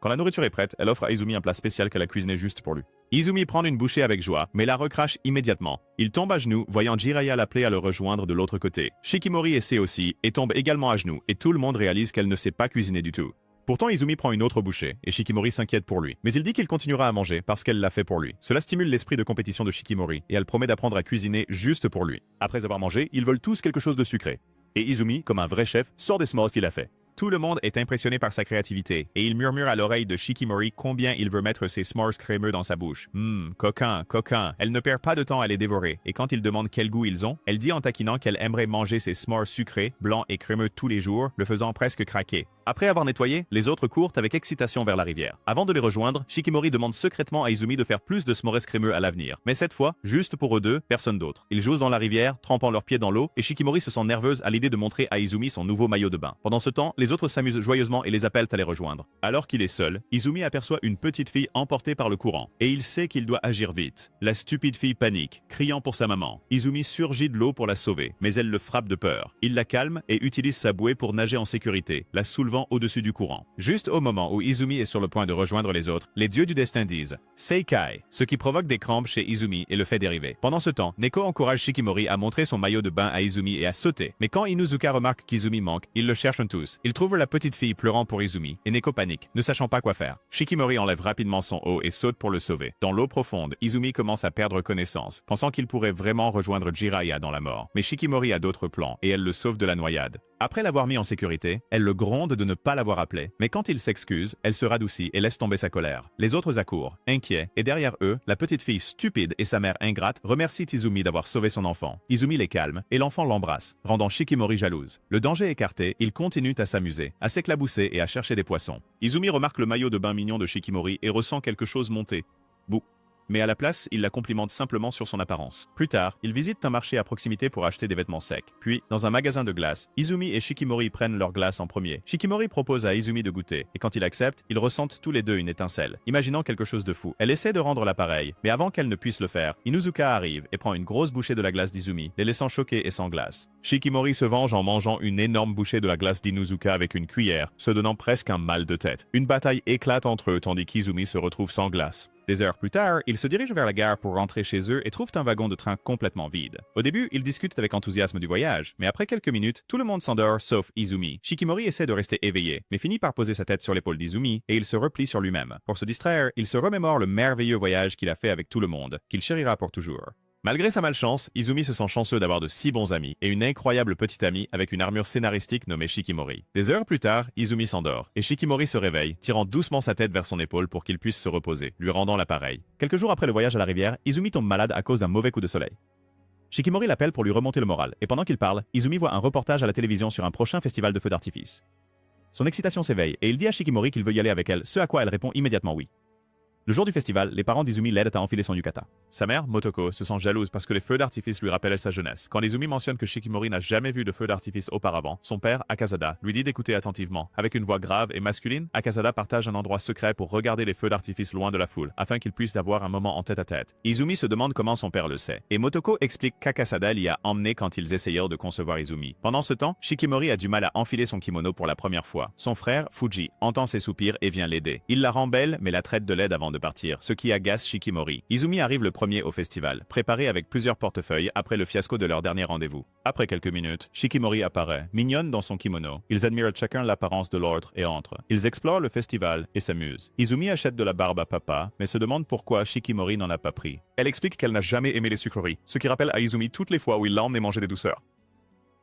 Quand la nourriture est prête, elle offre à Izumi un plat spécial qu'elle a cuisiné juste pour lui. Izumi prend une bouchée avec joie, mais la recrache immédiatement. Il tombe à genoux, voyant Jiraiya l'appeler à le rejoindre de l'autre côté. Shikimori essaie aussi, et tombe également à genoux, et tout le monde réalise qu'elle ne sait pas cuisiner du tout. Pourtant, Izumi prend une autre bouchée, et Shikimori s'inquiète pour lui. Mais il dit qu'il continuera à manger parce qu'elle l'a fait pour lui. Cela stimule l'esprit de compétition de Shikimori, et elle promet d'apprendre à cuisiner juste pour lui. Après avoir mangé, ils veulent tous quelque chose de sucré. Et Izumi, comme un vrai chef, sort des s'mores qu'il a fait. Tout le monde est impressionné par sa créativité, et il murmure à l'oreille de Shikimori combien il veut mettre ses s'mores crémeux dans sa bouche. Coquin, coquin. Elle ne perd pas de temps à les dévorer, et quand il demande quel goût ils ont, elle dit en taquinant qu'elle aimerait manger ses s'mores sucrés, blancs et crémeux tous les jours, le faisant presque craquer. Après avoir nettoyé, les autres courent avec excitation vers la rivière. Avant de les rejoindre, Shikimori demande secrètement à Izumi de faire plus de s'mores crémeux à l'avenir. Mais cette fois, juste pour eux deux, personne d'autre. Ils jouent dans la rivière, trempant leurs pieds dans l'eau, et Shikimori se sent nerveuse à l'idée de montrer à Izumi son nouveau maillot de bain. Pendant ce temps, les autres s'amusent joyeusement et les appellent à les rejoindre. Alors qu'il est seul, Izumi aperçoit une petite fille emportée par le courant, et il sait qu'il doit agir vite. La stupide fille panique, criant pour sa maman. Izumi surgit de l'eau pour la sauver, mais elle le frappe de peur. Il la calme et utilise sa bouée pour nager en sécurité, la soulevant au-dessus du courant. Juste au moment où Izumi est sur le point de rejoindre les autres, les dieux du destin disent « Seikai », ce qui provoque des crampes chez Izumi et le fait dériver. Pendant ce temps, Neko encourage Shikimori à montrer son maillot de bain à Izumi et à sauter. Mais quand Inuzuka remarque qu'Izumi manque, ils le cherchent tous. Ils trouvent la petite fille pleurant pour Izumi, et Neko panique, ne sachant pas quoi faire. Shikimori enlève rapidement son haut et saute pour le sauver. Dans l'eau profonde, Izumi commence à perdre connaissance, pensant qu'il pourrait vraiment rejoindre Jiraiya dans la mort. Mais Shikimori a d'autres plans, et elle le sauve de la noyade. Après l'avoir mis en sécurité, elle le gronde de ne pas l'avoir appelé. Mais quand il s'excuse, elle se radoucit et laisse tomber sa colère. Les autres accourent, inquiets, et derrière eux, la petite fille stupide et sa mère ingrate remercient Izumi d'avoir sauvé son enfant. Izumi les calme, et l'enfant l'embrasse, rendant Shikimori jalouse. Le danger écarté, ils continuent à s'amuser, à s'éclabousser et à chercher des poissons. Izumi remarque le maillot de bain mignon de Shikimori et ressent quelque chose monter. Bouh. Mais à la place, il la complimente simplement sur son apparence. Plus tard, ils visitent un marché à proximité pour acheter des vêtements secs. Puis, dans un magasin de glace, Izumi et Shikimori prennent leur glace en premier. Shikimori propose à Izumi de goûter, et quand il accepte, ils ressentent tous les deux une étincelle, imaginant quelque chose de fou. Elle essaie de rendre l'appareil, mais avant qu'elle ne puisse le faire, Inuzuka arrive et prend une grosse bouchée de la glace d'Izumi, les laissant choqués et sans glace. Shikimori se venge en mangeant une énorme bouchée de la glace d'Inuzuka avec une cuillère, se donnant presque un mal de tête. Une bataille éclate entre eux tandis qu'Izumi se retrouve sans glace. Des heures plus tard, ils se dirigent vers la gare pour rentrer chez eux et trouvent un wagon de train complètement vide. Au début, ils discutent avec enthousiasme du voyage, mais après quelques minutes, tout le monde s'endort sauf Izumi. Shikimori essaie de rester éveillé, mais finit par poser sa tête sur l'épaule d'Izumi et il se replie sur lui-même. Pour se distraire, il se remémore le merveilleux voyage qu'il a fait avec tout le monde, qu'il chérira pour toujours. Malgré sa malchance, Izumi se sent chanceux d'avoir de si bons amis et une incroyable petite amie avec une armure scénaristique nommée Shikimori. Des heures plus tard, Izumi s'endort et Shikimori se réveille, tirant doucement sa tête vers son épaule pour qu'il puisse se reposer, lui rendant l'appareil. Quelques jours après le voyage à la rivière, Izumi tombe malade à cause d'un mauvais coup de soleil. Shikimori l'appelle pour lui remonter le moral, et pendant qu'il parle, Izumi voit un reportage à la télévision sur un prochain festival de feux d'artifice. Son excitation s'éveille et il dit à Shikimori qu'il veut y aller avec elle, ce à quoi elle répond immédiatement oui. Le jour du festival, les parents d'Izumi l'aident à enfiler son yukata. Sa mère, Motoko, se sent jalouse parce que les feux d'artifice lui rappellent sa jeunesse. Quand Izumi mentionne que Shikimori n'a jamais vu de feux d'artifice auparavant, son père, Akazada, lui dit d'écouter attentivement. Avec une voix grave et masculine, Akazada partage un endroit secret pour regarder les feux d'artifice loin de la foule, afin qu'ils puissent avoir un moment en tête-à-tête. Izumi se demande comment son père le sait, et Motoko explique qu'Akazada l'y a emmené quand ils essayèrent de concevoir Izumi. Pendant ce temps, Shikimori a du mal à enfiler son kimono pour la première fois. Son frère, Fuji, entend ses soupirs et vient l'aider. Il la rend belle, mais la traite de laide avant de partir, ce qui agace Shikimori. Izumi arrive le premier au festival, préparé avec plusieurs portefeuilles après le fiasco de leur dernier rendez-vous. Après quelques minutes, Shikimori apparaît, mignonne dans son kimono. Ils admirent chacun l'apparence de l'autre et entrent. Ils explorent le festival et s'amusent. Izumi achète de la barbe à papa, mais se demande pourquoi Shikimori n'en a pas pris. Elle explique qu'elle n'a jamais aimé les sucreries, ce qui rappelle à Izumi toutes les fois où il l'a emmené manger des douceurs.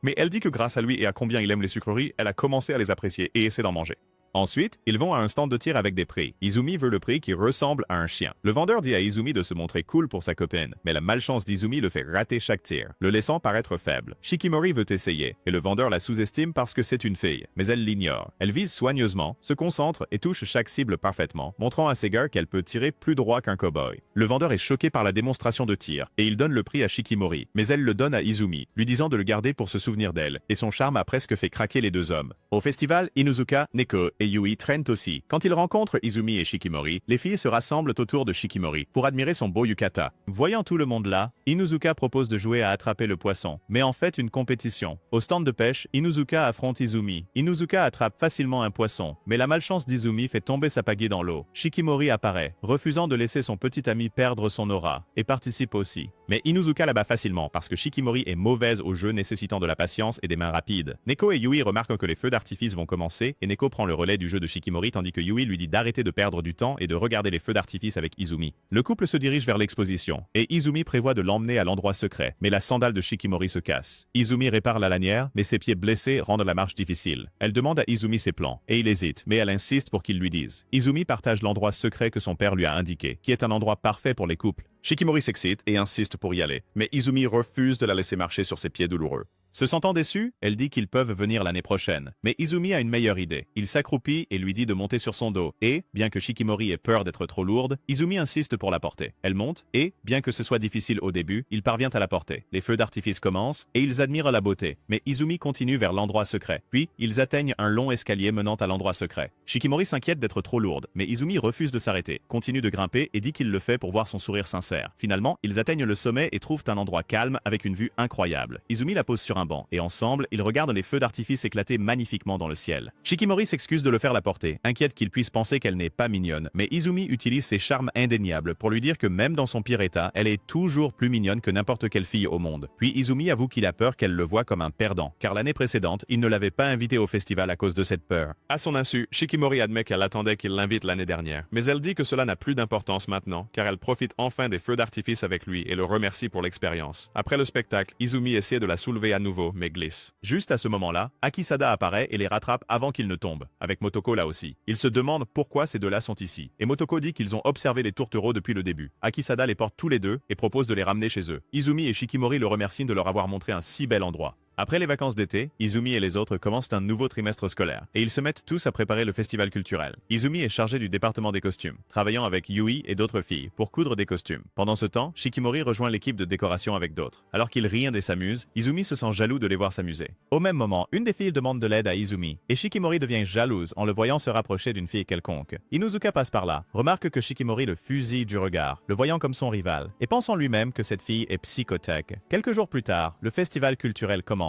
Mais elle dit que grâce à lui et à combien il aime les sucreries, elle a commencé à les apprécier et essaie d'en manger. Ensuite, ils vont à un stand de tir avec des prix. Izumi veut le prix qui ressemble à un chien. Le vendeur dit à Izumi de se montrer cool pour sa copine, mais la malchance d'Izumi le fait rater chaque tir, le laissant paraître faible. Shikimori veut essayer, et le vendeur la sous-estime parce que c'est une fille, mais elle l'ignore. Elle vise soigneusement, se concentre et touche chaque cible parfaitement, montrant à ses gars qu'elle peut tirer plus droit qu'un cow-boy. Le vendeur est choqué par la démonstration de tir, et il donne le prix à Shikimori, mais elle le donne à Izumi, lui disant de le garder pour se souvenir d'elle, et son charme a presque fait craquer les deux hommes. Au festival, Inuzuka, Neko et Yui traînent aussi. Quand ils rencontrent Izumi et Shikimori, les filles se rassemblent autour de Shikimori pour admirer son beau yukata. Voyant tout le monde là, Inuzuka propose de jouer à attraper le poisson, mais en fait une compétition. Au stand de pêche, Inuzuka affronte Izumi. Inuzuka attrape facilement un poisson, mais la malchance d'Izumi fait tomber sa pagaie dans l'eau. Shikimori apparaît, refusant de laisser son petit ami perdre son aura, et participe aussi. Mais Inuzuka la bat facilement parce que Shikimori est mauvaise au jeu nécessitant de la patience et des mains rapides. Neko et Yui remarquent que les feux d'artifice vont commencer et Neko prend le relais du jeu de Shikimori tandis que Yui lui dit d'arrêter de perdre du temps et de regarder les feux d'artifice avec Izumi. Le couple se dirige vers l'exposition et Izumi prévoit de l'emmener à l'endroit secret, mais la sandale de Shikimori se casse. Izumi répare la lanière, mais ses pieds blessés rendent la marche difficile. Elle demande à Izumi ses plans et il hésite, mais elle insiste pour qu'il lui dise. Izumi partage l'endroit secret que son père lui a indiqué, qui est un endroit parfait pour les couples. Shikimori s'excite et insiste pour y aller, mais Izumi refuse de la laisser marcher sur ses pieds douloureux. Se sentant déçue, elle dit qu'ils peuvent venir l'année prochaine. Mais Izumi a une meilleure idée. Il s'accroupit et lui dit de monter sur son dos. Et, bien que Shikimori ait peur d'être trop lourde, Izumi insiste pour la porter. Elle monte et, bien que ce soit difficile au début, il parvient à la porter. Les feux d'artifice commencent et ils admirent la beauté. Mais Izumi continue vers l'endroit secret. Puis, ils atteignent un long escalier menant à l'endroit secret. Shikimori s'inquiète d'être trop lourde, mais Izumi refuse de s'arrêter, continue de grimper et dit qu'il le fait pour voir son sourire sincère. Finalement, ils atteignent le sommet et trouvent un endroit calme avec une vue incroyable. Izumi la pose sur un banc et ensemble, ils regardent les feux d'artifice éclater magnifiquement dans le ciel. Shikimori s'excuse de le faire la porter, inquiète qu'il puisse penser qu'elle n'est pas mignonne, mais Izumi utilise ses charmes indéniables pour lui dire que même dans son pire état, elle est toujours plus mignonne que n'importe quelle fille au monde. Puis Izumi avoue qu'il a peur qu'elle le voie comme un perdant, car l'année précédente, il ne l'avait pas invité au festival à cause de cette peur. À son insu, Shikimori admet qu'elle attendait qu'il l'invite l'année dernière, mais elle dit que cela n'a plus d'importance maintenant, car elle profite enfin des feux d'artifice avec lui et le remercie pour l'expérience. Après le spectacle, Izumi essaie de la soulever à nouveau, mais glisse. Juste à ce moment-là, Akisada apparaît et les rattrape avant qu'ils ne tombent, avec Motoko là aussi. Ils se demandent pourquoi ces deux-là sont ici, et Motoko dit qu'ils ont observé les tourtereaux depuis le début. Akisada les porte tous les deux et propose de les ramener chez eux. Izumi et Shikimori le remercient de leur avoir montré un si bel endroit. Après les vacances d'été, Izumi et les autres commencent un nouveau trimestre scolaire, et ils se mettent tous à préparer le festival culturel. Izumi est chargé du département des costumes, travaillant avec Yui et d'autres filles pour coudre des costumes. Pendant ce temps, Shikimori rejoint l'équipe de décoration avec d'autres. Alors qu'ils rient et s'amusent, Izumi se sent jaloux de les voir s'amuser. Au même moment, une des filles demande de l'aide à Izumi, et Shikimori devient jalouse en le voyant se rapprocher d'une fille quelconque. Inuzuka passe par là, remarque que Shikimori le fusille du regard, le voyant comme son rival, et pense en lui-même que cette fille est psychothèque. Quelques jours plus tard, le festival culturel commence.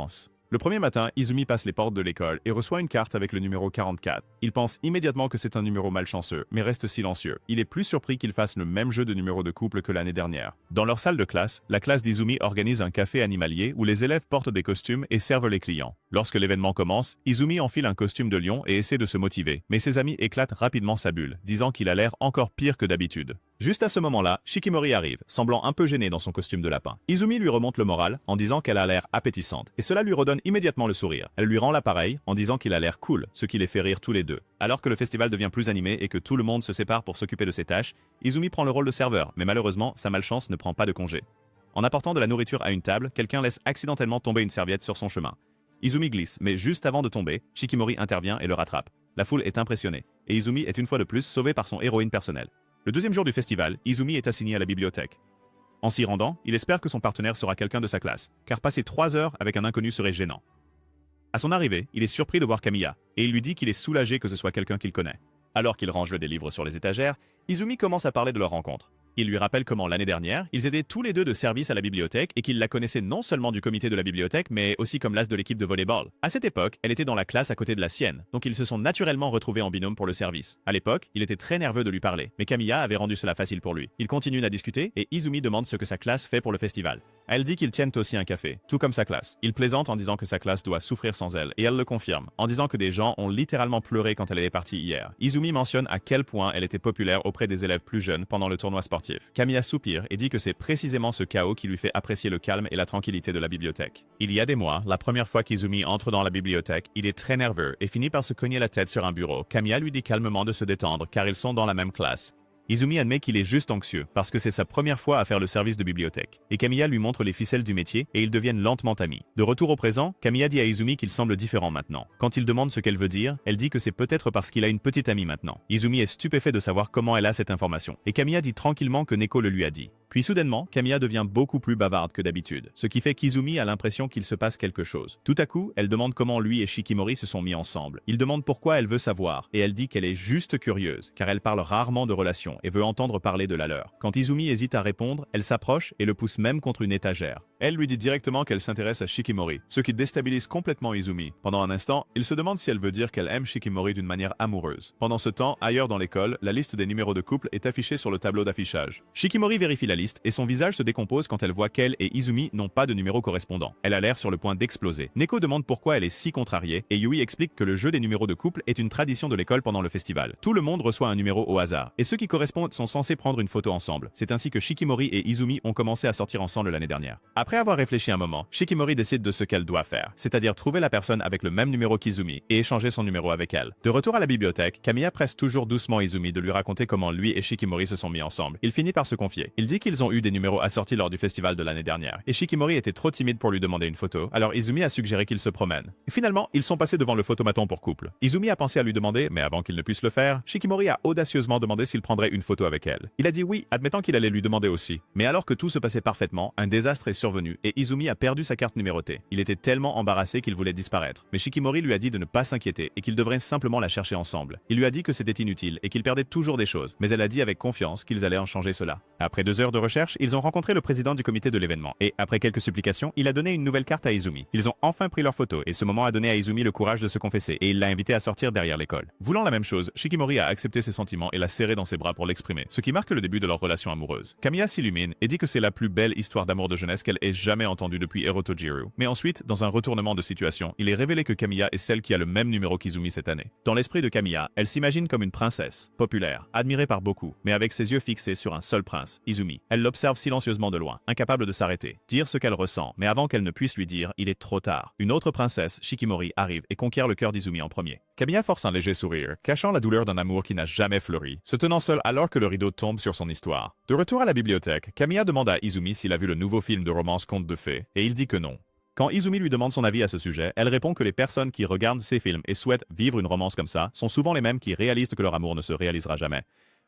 Le premier matin, Izumi passe les portes de l'école et reçoit une carte avec le numéro 44. Il pense immédiatement que c'est un numéro malchanceux, mais reste silencieux. Il est plus surpris qu'il fasse le même jeu de numéro de couple que l'année dernière. Dans leur salle de classe, la classe d'Izumi organise un café animalier où les élèves portent des costumes et servent les clients. Lorsque l'événement commence, Izumi enfile un costume de lion et essaie de se motiver, mais ses amis éclatent rapidement sa bulle, disant qu'il a l'air encore pire que d'habitude. Juste à ce moment-là, Shikimori arrive, semblant un peu gêné dans son costume de lapin. Izumi lui remonte le moral en disant qu'elle a l'air appétissante, et cela lui redonne immédiatement le sourire. Elle lui rend l'appareil en disant qu'il a l'air cool, ce qui les fait rire tous les deux. Alors que le festival devient plus animé et que tout le monde se sépare pour s'occuper de ses tâches, Izumi prend le rôle de serveur, mais malheureusement, sa malchance ne prend pas de congé. En apportant de la nourriture à une table, quelqu'un laisse accidentellement tomber une serviette sur son chemin. Izumi glisse, mais juste avant de tomber, Shikimori intervient et le rattrape. La foule est impressionnée, et Izumi est une fois de plus sauvé par son héroïne personnelle. Le deuxième jour du festival, Izumi est assigné à la bibliothèque. En s'y rendant, il espère que son partenaire sera quelqu'un de sa classe, car passer 3 heures avec un inconnu serait gênant. À son arrivée, il est surpris de voir Kamiya, et il lui dit qu'il est soulagé que ce soit quelqu'un qu'il connaît. Alors qu'il range des livres sur les étagères, Izumi commence à parler de leur rencontre. Il lui rappelle comment l'année dernière, ils étaient tous les deux de service à la bibliothèque et qu'il la connaissait non seulement du comité de la bibliothèque, mais aussi comme l'as de l'équipe de volleyball. À cette époque, elle était dans la classe à côté de la sienne, donc ils se sont naturellement retrouvés en binôme pour le service. À l'époque, il était très nerveux de lui parler, mais Kamiya avait rendu cela facile pour lui. Ils continuent à discuter et Izumi demande ce que sa classe fait pour le festival. Elle dit qu'ils tiennent aussi un café, tout comme sa classe. Il plaisante en disant que sa classe doit souffrir sans elle, et elle le confirme, en disant que des gens ont littéralement pleuré quand elle est partie hier. Izumi mentionne à quel point elle était populaire auprès des élèves plus jeunes pendant le tournoi sportif. Kamiya soupire et dit que c'est précisément ce chaos qui lui fait apprécier le calme et la tranquillité de la bibliothèque. Il y a des mois, la première fois qu'Izumi entre dans la bibliothèque, il est très nerveux et finit par se cogner la tête sur un bureau. Kamiya lui dit calmement de se détendre car ils sont dans la même classe. Izumi admet qu'il est juste anxieux parce que c'est sa première fois à faire le service de bibliothèque. Et Kamiya lui montre les ficelles du métier et ils deviennent lentement amis. De retour au présent, Kamiya dit à Izumi qu'il semble différent maintenant. Quand il demande ce qu'elle veut dire, elle dit que c'est peut-être parce qu'il a une petite amie maintenant. Izumi est stupéfait de savoir comment elle a cette information. Et Kamiya dit tranquillement que Neko le lui a dit. Puis soudainement, Kamiya devient beaucoup plus bavarde que d'habitude, ce qui fait qu'Izumi a l'impression qu'il se passe quelque chose. Tout à coup, elle demande comment lui et Shikimori se sont mis ensemble. Il demande pourquoi elle veut savoir, et elle dit qu'elle est juste curieuse, car elle parle rarement de relations et veut entendre parler de la leur. Quand Izumi hésite à répondre, elle s'approche et le pousse même contre une étagère. Elle lui dit directement qu'elle s'intéresse à Shikimori, ce qui déstabilise complètement Izumi. Pendant un instant, il se demande si elle veut dire qu'elle aime Shikimori d'une manière amoureuse. Pendant ce temps, ailleurs dans l'école, la liste des numéros de couple est affichée sur le tableau d'affichage. Shikimori vérifie la liste et son visage se décompose quand elle voit qu'elle et Izumi n'ont pas de numéro correspondant. Elle a l'air sur le point d'exploser. Neko demande pourquoi elle est si contrariée et Yui explique que le jeu des numéros de couple est une tradition de l'école pendant le festival. Tout le monde reçoit un numéro au hasard et ceux qui correspondent sont censés prendre une photo ensemble. C'est ainsi que Shikimori et Izumi ont commencé à sortir ensemble l'année dernière. Après avoir réfléchi un moment, Shikimori décide de ce qu'elle doit faire, c'est-à-dire trouver la personne avec le même numéro qu'Izumi et échanger son numéro avec elle. De retour à la bibliothèque, Kamiya presse toujours doucement Izumi de lui raconter comment lui et Shikimori se sont mis ensemble. Il finit par se confier. Il dit qu'ils ont eu des numéros assortis lors du festival de l'année dernière et Shikimori était trop timide pour lui demander une photo, alors Izumi a suggéré qu'ils se promènent. Et finalement, ils sont passés devant le photomaton pour couple. Izumi a pensé à lui demander, mais avant qu'il ne puisse le faire, Shikimori a audacieusement demandé s'il prendrait une photo avec elle. Il a dit oui, admettant qu'il allait lui demander aussi. Mais alors que tout se passait parfaitement, un désastre est survenu et Izumi a perdu sa carte numérotée. Il était tellement embarrassé qu'il voulait disparaître. Mais Shikimori lui a dit de ne pas s'inquiéter et qu'ils devraient simplement la chercher ensemble. Il lui a dit que c'était inutile et qu'il perdait toujours des choses, mais elle a dit avec confiance qu'ils allaient en changer cela. Après 2 heures de recherche, ils ont rencontré le président du comité de l'événement et après quelques supplications, il a donné une nouvelle carte à Izumi. Ils ont enfin pris leur photo et ce moment a donné à Izumi le courage de se confesser et il l'a invité à sortir derrière l'école. Voulant la même chose, Shikimori a accepté ses sentiments et l'a serré dans ses bras pour l'exprimer, ce qui marque le début de leur relation amoureuse. Kamiya s'illumine et dit que c'est la plus belle histoire d'amour de jeunesse qu'elle ait jamais entendue depuis Erotojiru. Mais ensuite, dans un retournement de situation, il est révélé que Kamiya est celle qui a le même numéro qu'Izumi cette année. Dans l'esprit de Kamiya, elle s'imagine comme une princesse, populaire, admirée par beaucoup, mais avec ses yeux fixés sur un seul prince, Izumi. Elle l'observe silencieusement de loin, incapable de s'arrêter, dire ce qu'elle ressent, mais avant qu'elle ne puisse lui dire, il est trop tard. Une autre princesse, Shikimori, arrive et conquiert le cœur d'Izumi en premier. Kamiya force un léger sourire, cachant la douleur d'un amour qui n'a jamais fleuri, se tenant seule alors que le rideau tombe sur son histoire. De retour à la bibliothèque, Kamiya demande à Izumi s'il a vu le nouveau film de romance Conte de fées, et il dit que non. Quand Izumi lui demande son avis à ce sujet, elle répond que les personnes qui regardent ces films et souhaitent vivre une romance comme ça sont souvent les mêmes qui réalisent que leur amour ne se réalisera jamais.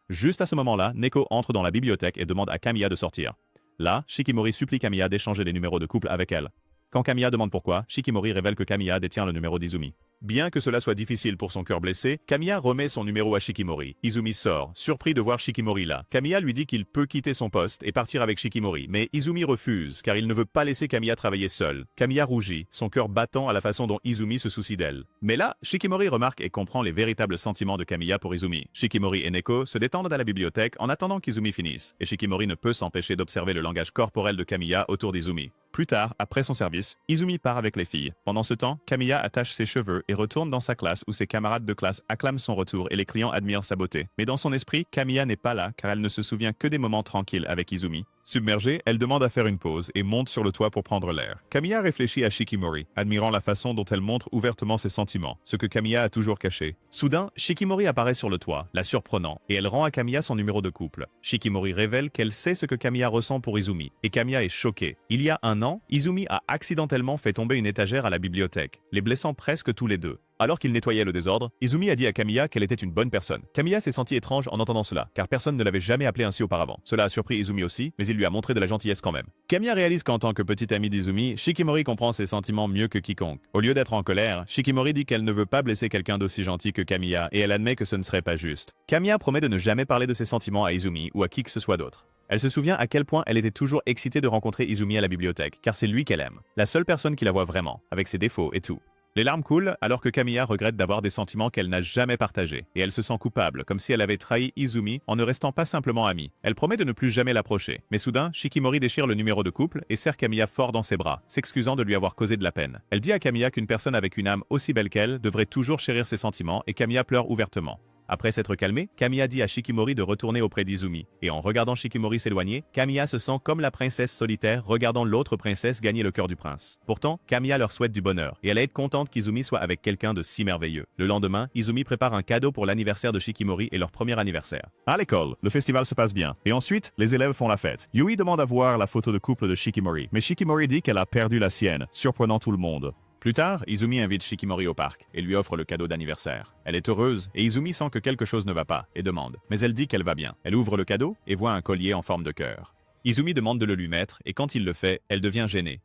Juste à ce moment-là, Neko entre dans la bibliothèque et demande à Kamiya de sortir. Là, Shikimori supplie Kamiya d'échanger des numéros de couple avec elle. Quand Kamiya demande pourquoi, Shikimori révèle que Kamiya détient le numéro d'Izumi. Bien que cela soit difficile pour son cœur blessé, Kamiya remet son numéro à Shikimori. Izumi sort, surpris de voir Shikimori là. Kamiya lui dit qu'il peut quitter son poste et partir avec Shikimori, mais Izumi refuse, car il ne veut pas laisser Kamiya travailler seule. Kamiya rougit, son cœur battant à la façon dont Izumi se soucie d'elle. Mais là, Shikimori remarque et comprend les véritables sentiments de Kamiya pour Izumi. Shikimori et Neko se détendent à la bibliothèque en attendant qu'Izumi finisse, et Shikimori ne peut s'empêcher d'observer le langage corporel de Kamiya autour d'Izumi. Plus tard, après son service, Izumi part avec les filles. Pendant ce temps, Kamiya attache ses cheveux et retourne dans sa classe où ses camarades de classe acclament son retour et les clients admirent sa beauté. Mais dans son esprit, Kamiya n'est pas là car elle ne se souvient que des moments tranquilles avec Izumi. Submergée, elle demande à faire une pause et monte sur le toit pour prendre l'air. Kamiya réfléchit à Shikimori, admirant la façon dont elle montre ouvertement ses sentiments, ce que Kamiya a toujours caché. Soudain, Shikimori apparaît sur le toit, la surprenant, et elle rend à Kamiya son numéro de couple. Shikimori révèle qu'elle sait ce que Kamiya ressent pour Izumi, et Kamiya est choquée. Il y a un an, Izumi a accidentellement fait tomber une étagère à la bibliothèque, les blessant presque tous les deux. Alors qu'il nettoyait le désordre, Izumi a dit à Kamiya qu'elle était une bonne personne. Kamiya s'est sentie étrange en entendant cela, car personne ne l'avait jamais appelée ainsi auparavant. Cela a surpris Izumi aussi, mais il lui a montré de la gentillesse quand même. Kamiya réalise qu'en tant que petite amie d'Izumi, Shikimori comprend ses sentiments mieux que quiconque. Au lieu d'être en colère, Shikimori dit qu'elle ne veut pas blesser quelqu'un d'aussi gentil que Kamiya, et elle admet que ce ne serait pas juste. Kamiya promet de ne jamais parler de ses sentiments à Izumi ou à qui que ce soit d'autre. Elle se souvient à quel point elle était toujours excitée de rencontrer Izumi à la bibliothèque, car c'est lui qu'elle aime. La seule personne qui la voit vraiment, avec ses défauts et tout. Les larmes coulent alors que Kamiya regrette d'avoir des sentiments qu'elle n'a jamais partagés, et elle se sent coupable, comme si elle avait trahi Izumi en ne restant pas simplement amie. Elle promet de ne plus jamais l'approcher, mais soudain, Shikimori déchire le numéro de couple et serre Kamiya fort dans ses bras, s'excusant de lui avoir causé de la peine. Elle dit à Kamiya qu'une personne avec une âme aussi belle qu'elle devrait toujours chérir ses sentiments, et Kamiya pleure ouvertement. Après s'être calmée, Kamiya dit à Shikimori de retourner auprès d'Izumi, et en regardant Shikimori s'éloigner, Kamiya se sent comme la princesse solitaire regardant l'autre princesse gagner le cœur du prince. Pourtant, Kamiya leur souhaite du bonheur, et elle est contente qu'Izumi soit avec quelqu'un de si merveilleux. Le lendemain, Izumi prépare un cadeau pour l'anniversaire de Shikimori et leur premier anniversaire. À l'école, le festival se passe bien, et ensuite, les élèves font la fête. Yui demande à voir la photo de couple de Shikimori, mais Shikimori dit qu'elle a perdu la sienne, surprenant tout le monde. Plus tard, Izumi invite Shikimori au parc et lui offre le cadeau d'anniversaire. Elle est heureuse et Izumi sent que quelque chose ne va pas et demande. Mais elle dit qu'elle va bien. Elle ouvre le cadeau et voit un collier en forme de cœur. Izumi demande de le lui mettre et quand il le fait, elle devient gênée.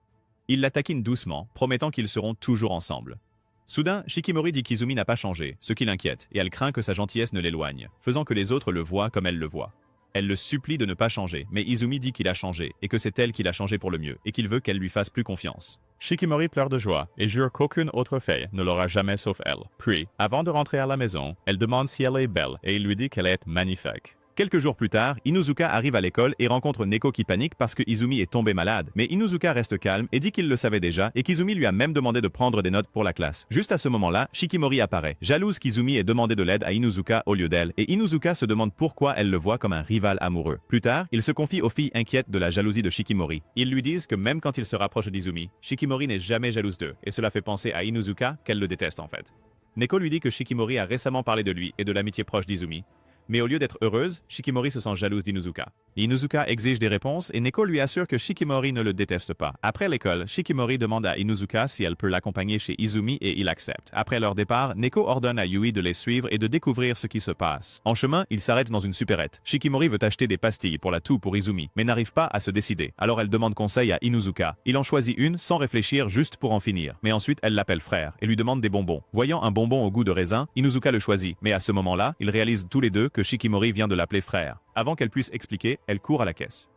Il la taquine doucement, promettant qu'ils seront toujours ensemble. Soudain, Shikimori dit qu'Izumi n'a pas changé, ce qui l'inquiète, et elle craint que sa gentillesse ne l'éloigne, faisant que les autres le voient comme elle le voit. Elle le supplie de ne pas changer, mais Izumi dit qu'il a changé, et que c'est elle qui l'a changé pour le mieux, et qu'il veut qu'elle lui fasse plus confiance. Shikimori pleure de joie, et jure qu'aucune autre fille ne l'aura jamais sauf elle. Puis, avant de rentrer à la maison, elle demande si elle est belle, et il lui dit qu'elle est magnifique. Quelques jours plus tard, Inuzuka arrive à l'école et rencontre Neko qui panique parce que Izumi est tombé malade, mais Inuzuka reste calme et dit qu'il le savait déjà et qu'Izumi lui a même demandé de prendre des notes pour la classe. Juste à ce moment-là, Shikimori apparaît, jalouse qu'Izumi ait demandé de l'aide à Inuzuka au lieu d'elle, et Inuzuka se demande pourquoi elle le voit comme un rival amoureux. Plus tard, il se confie aux filles inquiètes de la jalousie de Shikimori. Ils lui disent que même quand il se rapproche d'Izumi, Shikimori n'est jamais jalouse d'eux, et cela fait penser à Inuzuka qu'elle le déteste en fait. Neko lui dit que Shikimori a récemment parlé de lui et de l'amitié proche d'Izumi. Mais au lieu d'être heureuse, Shikimori se sent jalouse d'Inuzuka. Inuzuka exige des réponses et Neko lui assure que Shikimori ne le déteste pas. Après l'école, Shikimori demande à Inuzuka si elle peut l'accompagner chez Izumi et il accepte. Après leur départ, Neko ordonne à Yui de les suivre et de découvrir ce qui se passe. En chemin, ils s'arrêtent dans une supérette. Shikimori veut acheter des pastilles pour la toux pour Izumi, mais n'arrive pas à se décider. Alors elle demande conseil à Inuzuka. Il en choisit une sans réfléchir juste pour en finir. Mais ensuite, elle l'appelle frère et lui demande des bonbons. Voyant un bonbon au goût de raisin, Inuzuka le choisit. Mais à ce moment-là, ils réalisent tous les deux que Shikimori vient de l'appeler frère. Avant qu'elle puisse expliquer, elle court à la caisse.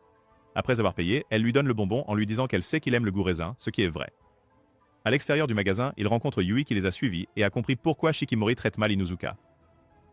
Après avoir payé, elle lui donne le bonbon en lui disant qu'elle sait qu'il aime le goût raisin, ce qui est vrai. À l'extérieur du magasin, il rencontre Yui qui les a suivis et a compris pourquoi Shikimori traite mal Inuzuka.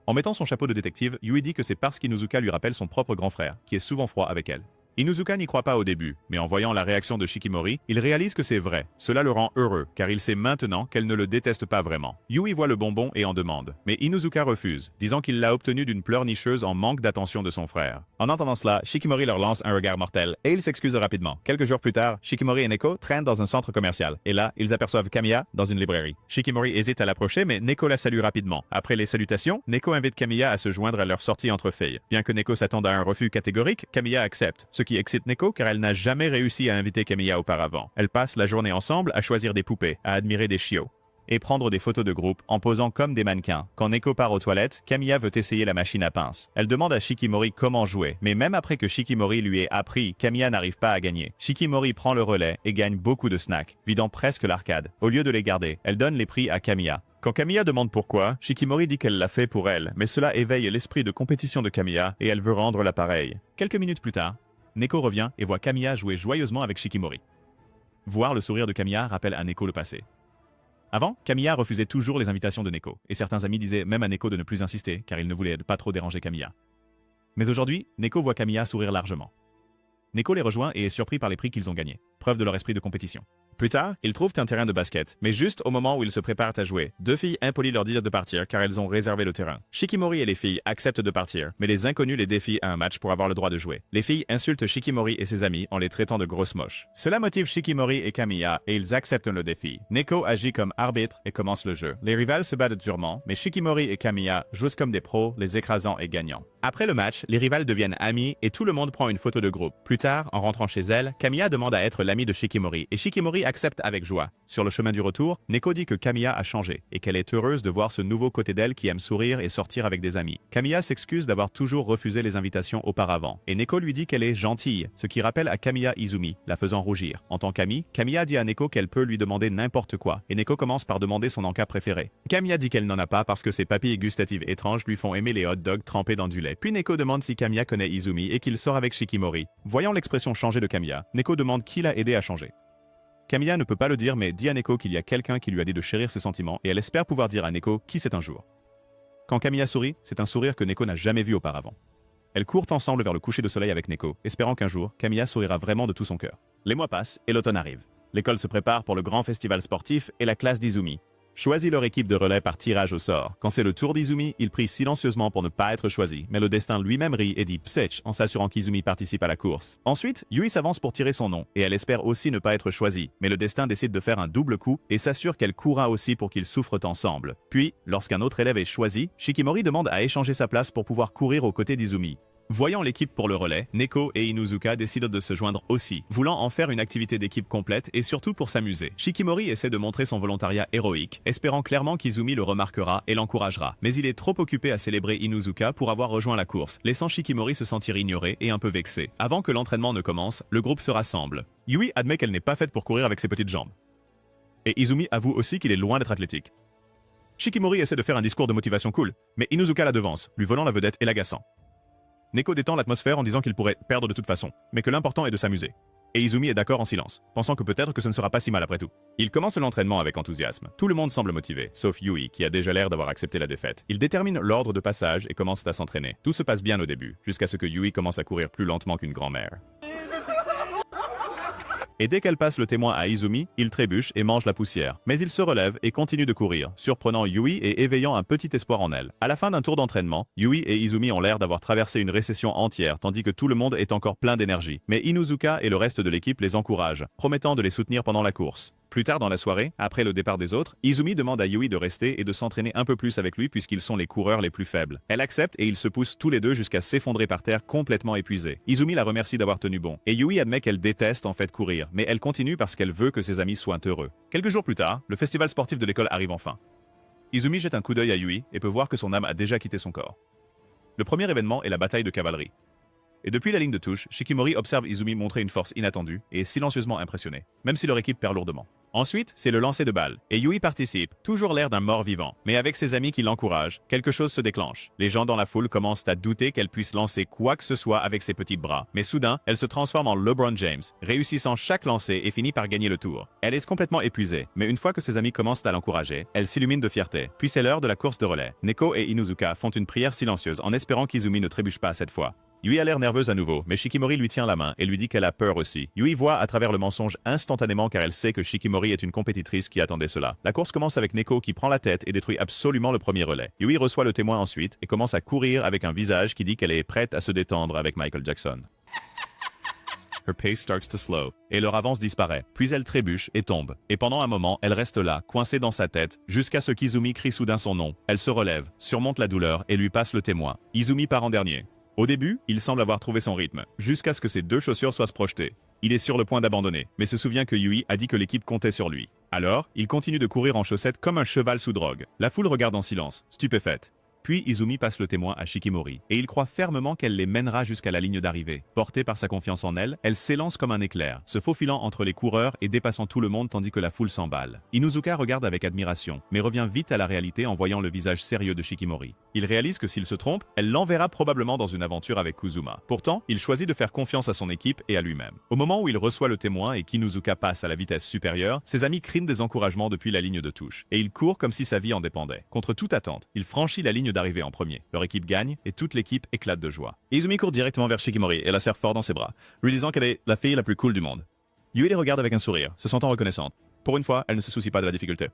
En mettant son chapeau de détective, Yui dit que c'est parce qu'Inuzuka lui rappelle son propre grand frère, qui est souvent froid avec elle. Inuzuka n'y croit pas au début, mais en voyant la réaction de Shikimori, il réalise que c'est vrai. Cela le rend heureux, car il sait maintenant qu'elle ne le déteste pas vraiment. Yui voit le bonbon et en demande, mais Inuzuka refuse, disant qu'il l'a obtenu d'une pleurnicheuse en manque d'attention de son frère. En entendant cela, Shikimori leur lance un regard mortel, et ils s'excusent rapidement. Quelques jours plus tard, Shikimori et Neko traînent dans un centre commercial, et là, ils aperçoivent Kamiya dans une librairie. Shikimori hésite à l'approcher, mais Neko la salue rapidement. Après les salutations, Neko invite Kamiya à se joindre à leur sortie entre filles. Bien que Neko s'attende à un refus catégorique, Kamiya accepte, ce qui excite Neko car elle n'a jamais réussi à inviter Kamiya auparavant. Elle passe la journée ensemble à choisir des poupées, à admirer des chiots et prendre des photos de groupe en posant comme des mannequins. Quand Neko part aux toilettes, Kamiya veut essayer la machine à pince. Elle demande à Shikimori comment jouer, mais même après que Shikimori lui ait appris, Kamiya n'arrive pas à gagner. Shikimori prend le relais et gagne beaucoup de snacks, vidant presque l'arcade. Au lieu de les garder, elle donne les prix à Kamiya. Quand Kamiya demande pourquoi, Shikimori dit qu'elle l'a fait pour elle, mais cela éveille l'esprit de compétition de Kamiya et elle veut rendre l'appareil. Quelques minutes plus tard, Neko revient et voit Kamiya jouer joyeusement avec Shikimori. Voir le sourire de Kamiya rappelle à Neko le passé. Avant, Kamiya refusait toujours les invitations de Neko, et certains amis disaient même à Neko de ne plus insister, car il ne voulait pas trop déranger Kamiya. Mais aujourd'hui, Neko voit Kamiya sourire largement. Neko les rejoint et est surpris par les prix qu'ils ont gagnés, preuve de leur esprit de compétition. Plus tard, ils trouvent un terrain de basket, mais juste au moment où ils se préparent à jouer, deux filles impolies leur disent de partir car elles ont réservé le terrain. Shikimori et les filles acceptent de partir, mais les inconnus les défient à un match pour avoir le droit de jouer. Les filles insultent Shikimori et ses amis en les traitant de grosses moches. Cela motive Shikimori et Kamiya et ils acceptent le défi. Neko agit comme arbitre et commence le jeu. Les rivales se battent durement, mais Shikimori et Kamiya jouent comme des pros, les écrasant et gagnant. Après le match, les rivales deviennent amis et tout le monde prend une photo de groupe. Plus tard, en rentrant chez elle, Kamiya demande à être l'amie de Shikimori et Shikimori accepte avec joie. Sur le chemin du retour, Neko dit que Kamiya a changé et qu'elle est heureuse de voir ce nouveau côté d'elle qui aime sourire et sortir avec des amis. Kamiya s'excuse d'avoir toujours refusé les invitations auparavant et Neko lui dit qu'elle est gentille, ce qui rappelle à Kamiya Izumi, la faisant rougir. En tant qu'amie, Kamiya dit à Neko qu'elle peut lui demander n'importe quoi et Neko commence par demander son encas préféré. Kamiya dit qu'elle n'en a pas parce que ses papilles gustatives étranges lui font aimer les hot dogs trempés dans du lait. Puis Neko demande si Kamiya connaît Izumi et qu'il sort avec Shikimori. Voyant l'expression changer de Kamiya, Neko demande qui l'a aidé à changer. Kamiya ne peut pas le dire mais dit à Neko qu'il y a quelqu'un qui lui a dit de chérir ses sentiments et elle espère pouvoir dire à Neko qui c'est un jour. Quand Kamiya sourit, c'est un sourire que Neko n'a jamais vu auparavant. Elles courent ensemble vers le coucher de soleil avec Neko, espérant qu'un jour, Kamiya sourira vraiment de tout son cœur. Les mois passent et l'automne arrive. L'école se prépare pour le grand festival sportif et la classe d'Izumi choisit leur équipe de relais par tirage au sort. Quand c'est le tour d'Izumi, il prie silencieusement pour ne pas être choisi, mais le destin lui-même rit et dit Psech en s'assurant qu'Izumi participe à la course. Ensuite, Yui s'avance pour tirer son nom, et elle espère aussi ne pas être choisie, mais le destin décide de faire un double coup et s'assure qu'elle courra aussi pour qu'ils souffrent ensemble. Puis, lorsqu'un autre élève est choisi, Shikimori demande à échanger sa place pour pouvoir courir aux côtés d'Izumi. Voyant l'équipe pour le relais, Neko et Inuzuka décident de se joindre aussi, voulant en faire une activité d'équipe complète et surtout pour s'amuser. Shikimori essaie de montrer son volontariat héroïque, espérant clairement qu'Izumi le remarquera et l'encouragera, mais il est trop occupé à célébrer Inuzuka pour avoir rejoint la course, laissant Shikimori se sentir ignoré et un peu vexé. Avant que l'entraînement ne commence, le groupe se rassemble. Yui admet qu'elle n'est pas faite pour courir avec ses petites jambes. Et Izumi avoue aussi qu'il est loin d'être athlétique. Shikimori essaie de faire un discours de motivation cool, mais Inuzuka la devance, lui volant la vedette et l'agaçant. Neko détend l'atmosphère en disant qu'il pourrait perdre de toute façon, mais que l'important est de s'amuser. Et Izumi est d'accord en silence, pensant que peut-être que ce ne sera pas si mal après tout. Il commence l'entraînement avec enthousiasme. Tout le monde semble motivé, sauf Yui, qui a déjà l'air d'avoir accepté la défaite. Il détermine l'ordre de passage et commence à s'entraîner. Tout se passe bien au début, jusqu'à ce que Yui commence à courir plus lentement qu'une grand-mère. Et dès qu'elle passe le témoin à Izumi, il trébuche et mange la poussière. Mais il se relève et continue de courir, surprenant Yui et éveillant un petit espoir en elle. À la fin d'un tour d'entraînement, Yui et Izumi ont l'air d'avoir traversé une récession entière, tandis que tout le monde est encore plein d'énergie. Mais Inuzuka et le reste de l'équipe les encouragent, promettant de les soutenir pendant la course. Plus tard dans la soirée, après le départ des autres, Izumi demande à Yui de rester et de s'entraîner un peu plus avec lui puisqu'ils sont les coureurs les plus faibles. Elle accepte et ils se poussent tous les deux jusqu'à s'effondrer par terre complètement épuisés. Izumi la remercie d'avoir tenu bon. Et Yui admet qu'elle déteste en fait courir, mais elle continue parce qu'elle veut que ses amis soient heureux. Quelques jours plus tard, le festival sportif de l'école arrive enfin. Izumi jette un coup d'œil à Yui et peut voir que son âme a déjà quitté son corps. Le premier événement est la bataille de cavalerie. Et depuis la ligne de touche, Shikimori observe Izumi montrer une force inattendue et est silencieusement impressionné, même si leur équipe perd lourdement. Ensuite, c'est le lancer de balles, et Yui participe, toujours l'air d'un mort-vivant. Mais avec ses amis qui l'encouragent, quelque chose se déclenche. Les gens dans la foule commencent à douter qu'elle puisse lancer quoi que ce soit avec ses petits bras. Mais soudain, elle se transforme en LeBron James, réussissant chaque lancer et finit par gagner le tour. Elle est complètement épuisée, mais une fois que ses amis commencent à l'encourager, elle s'illumine de fierté. Puis c'est l'heure de la course de relais. Neko et Inuzuka font une prière silencieuse en espérant qu'Izumi ne trébuche pas cette fois. Yui a l'air nerveuse à nouveau, mais Shikimori lui tient la main et lui dit qu'elle a peur aussi. Yui voit à travers le mensonge instantanément car elle sait que Shikimori est une compétitrice qui attendait cela. La course commence avec Neko qui prend la tête et détruit absolument le premier relais. Yui reçoit le témoin ensuite et commence à courir avec un visage qui dit qu'elle est prête à se détendre avec Michael Jackson. Her pace starts to slow, et leur avance disparaît. Puis elle trébuche et tombe. Et pendant un moment, elle reste là, coincée dans sa tête, jusqu'à ce qu'Izumi crie soudain son nom. Elle se relève, surmonte la douleur et lui passe le témoin. Izumi part en dernier. Au début, il semble avoir trouvé son rythme, jusqu'à ce que ses deux chaussures soient projetées. Il est sur le point d'abandonner, mais se souvient que Yui a dit que l'équipe comptait sur lui. Alors, il continue de courir en chaussettes comme un cheval sous drogue. La foule regarde en silence, stupéfaite. Puis Izumi passe le témoin à Shikimori, et il croit fermement qu'elle les mènera jusqu'à la ligne d'arrivée. Portée par sa confiance en elle, elle s'élance comme un éclair, se faufilant entre les coureurs et dépassant tout le monde tandis que la foule s'emballe. Inuzuka regarde avec admiration, mais revient vite à la réalité en voyant le visage sérieux de Shikimori. Il réalise que s'il se trompe, elle l'enverra probablement dans une aventure avec Kuzuma. Pourtant, il choisit de faire confiance à son équipe et à lui-même. Au moment où il reçoit le témoin et qu'Inuzuka passe à la vitesse supérieure, ses amis crient des encouragements depuis la ligne de touche, et il court comme si sa vie en dépendait. Contre toute attente, il franchit la ligne d'arrivée en premier. Leur équipe gagne et toute l'équipe éclate de joie. Izumi court directement vers Shikimori et la serre fort dans ses bras, lui disant qu'elle est la fille la plus cool du monde. Yui les regarde avec un sourire, se sentant reconnaissante. Pour une fois, elle ne se soucie pas de la difficulté.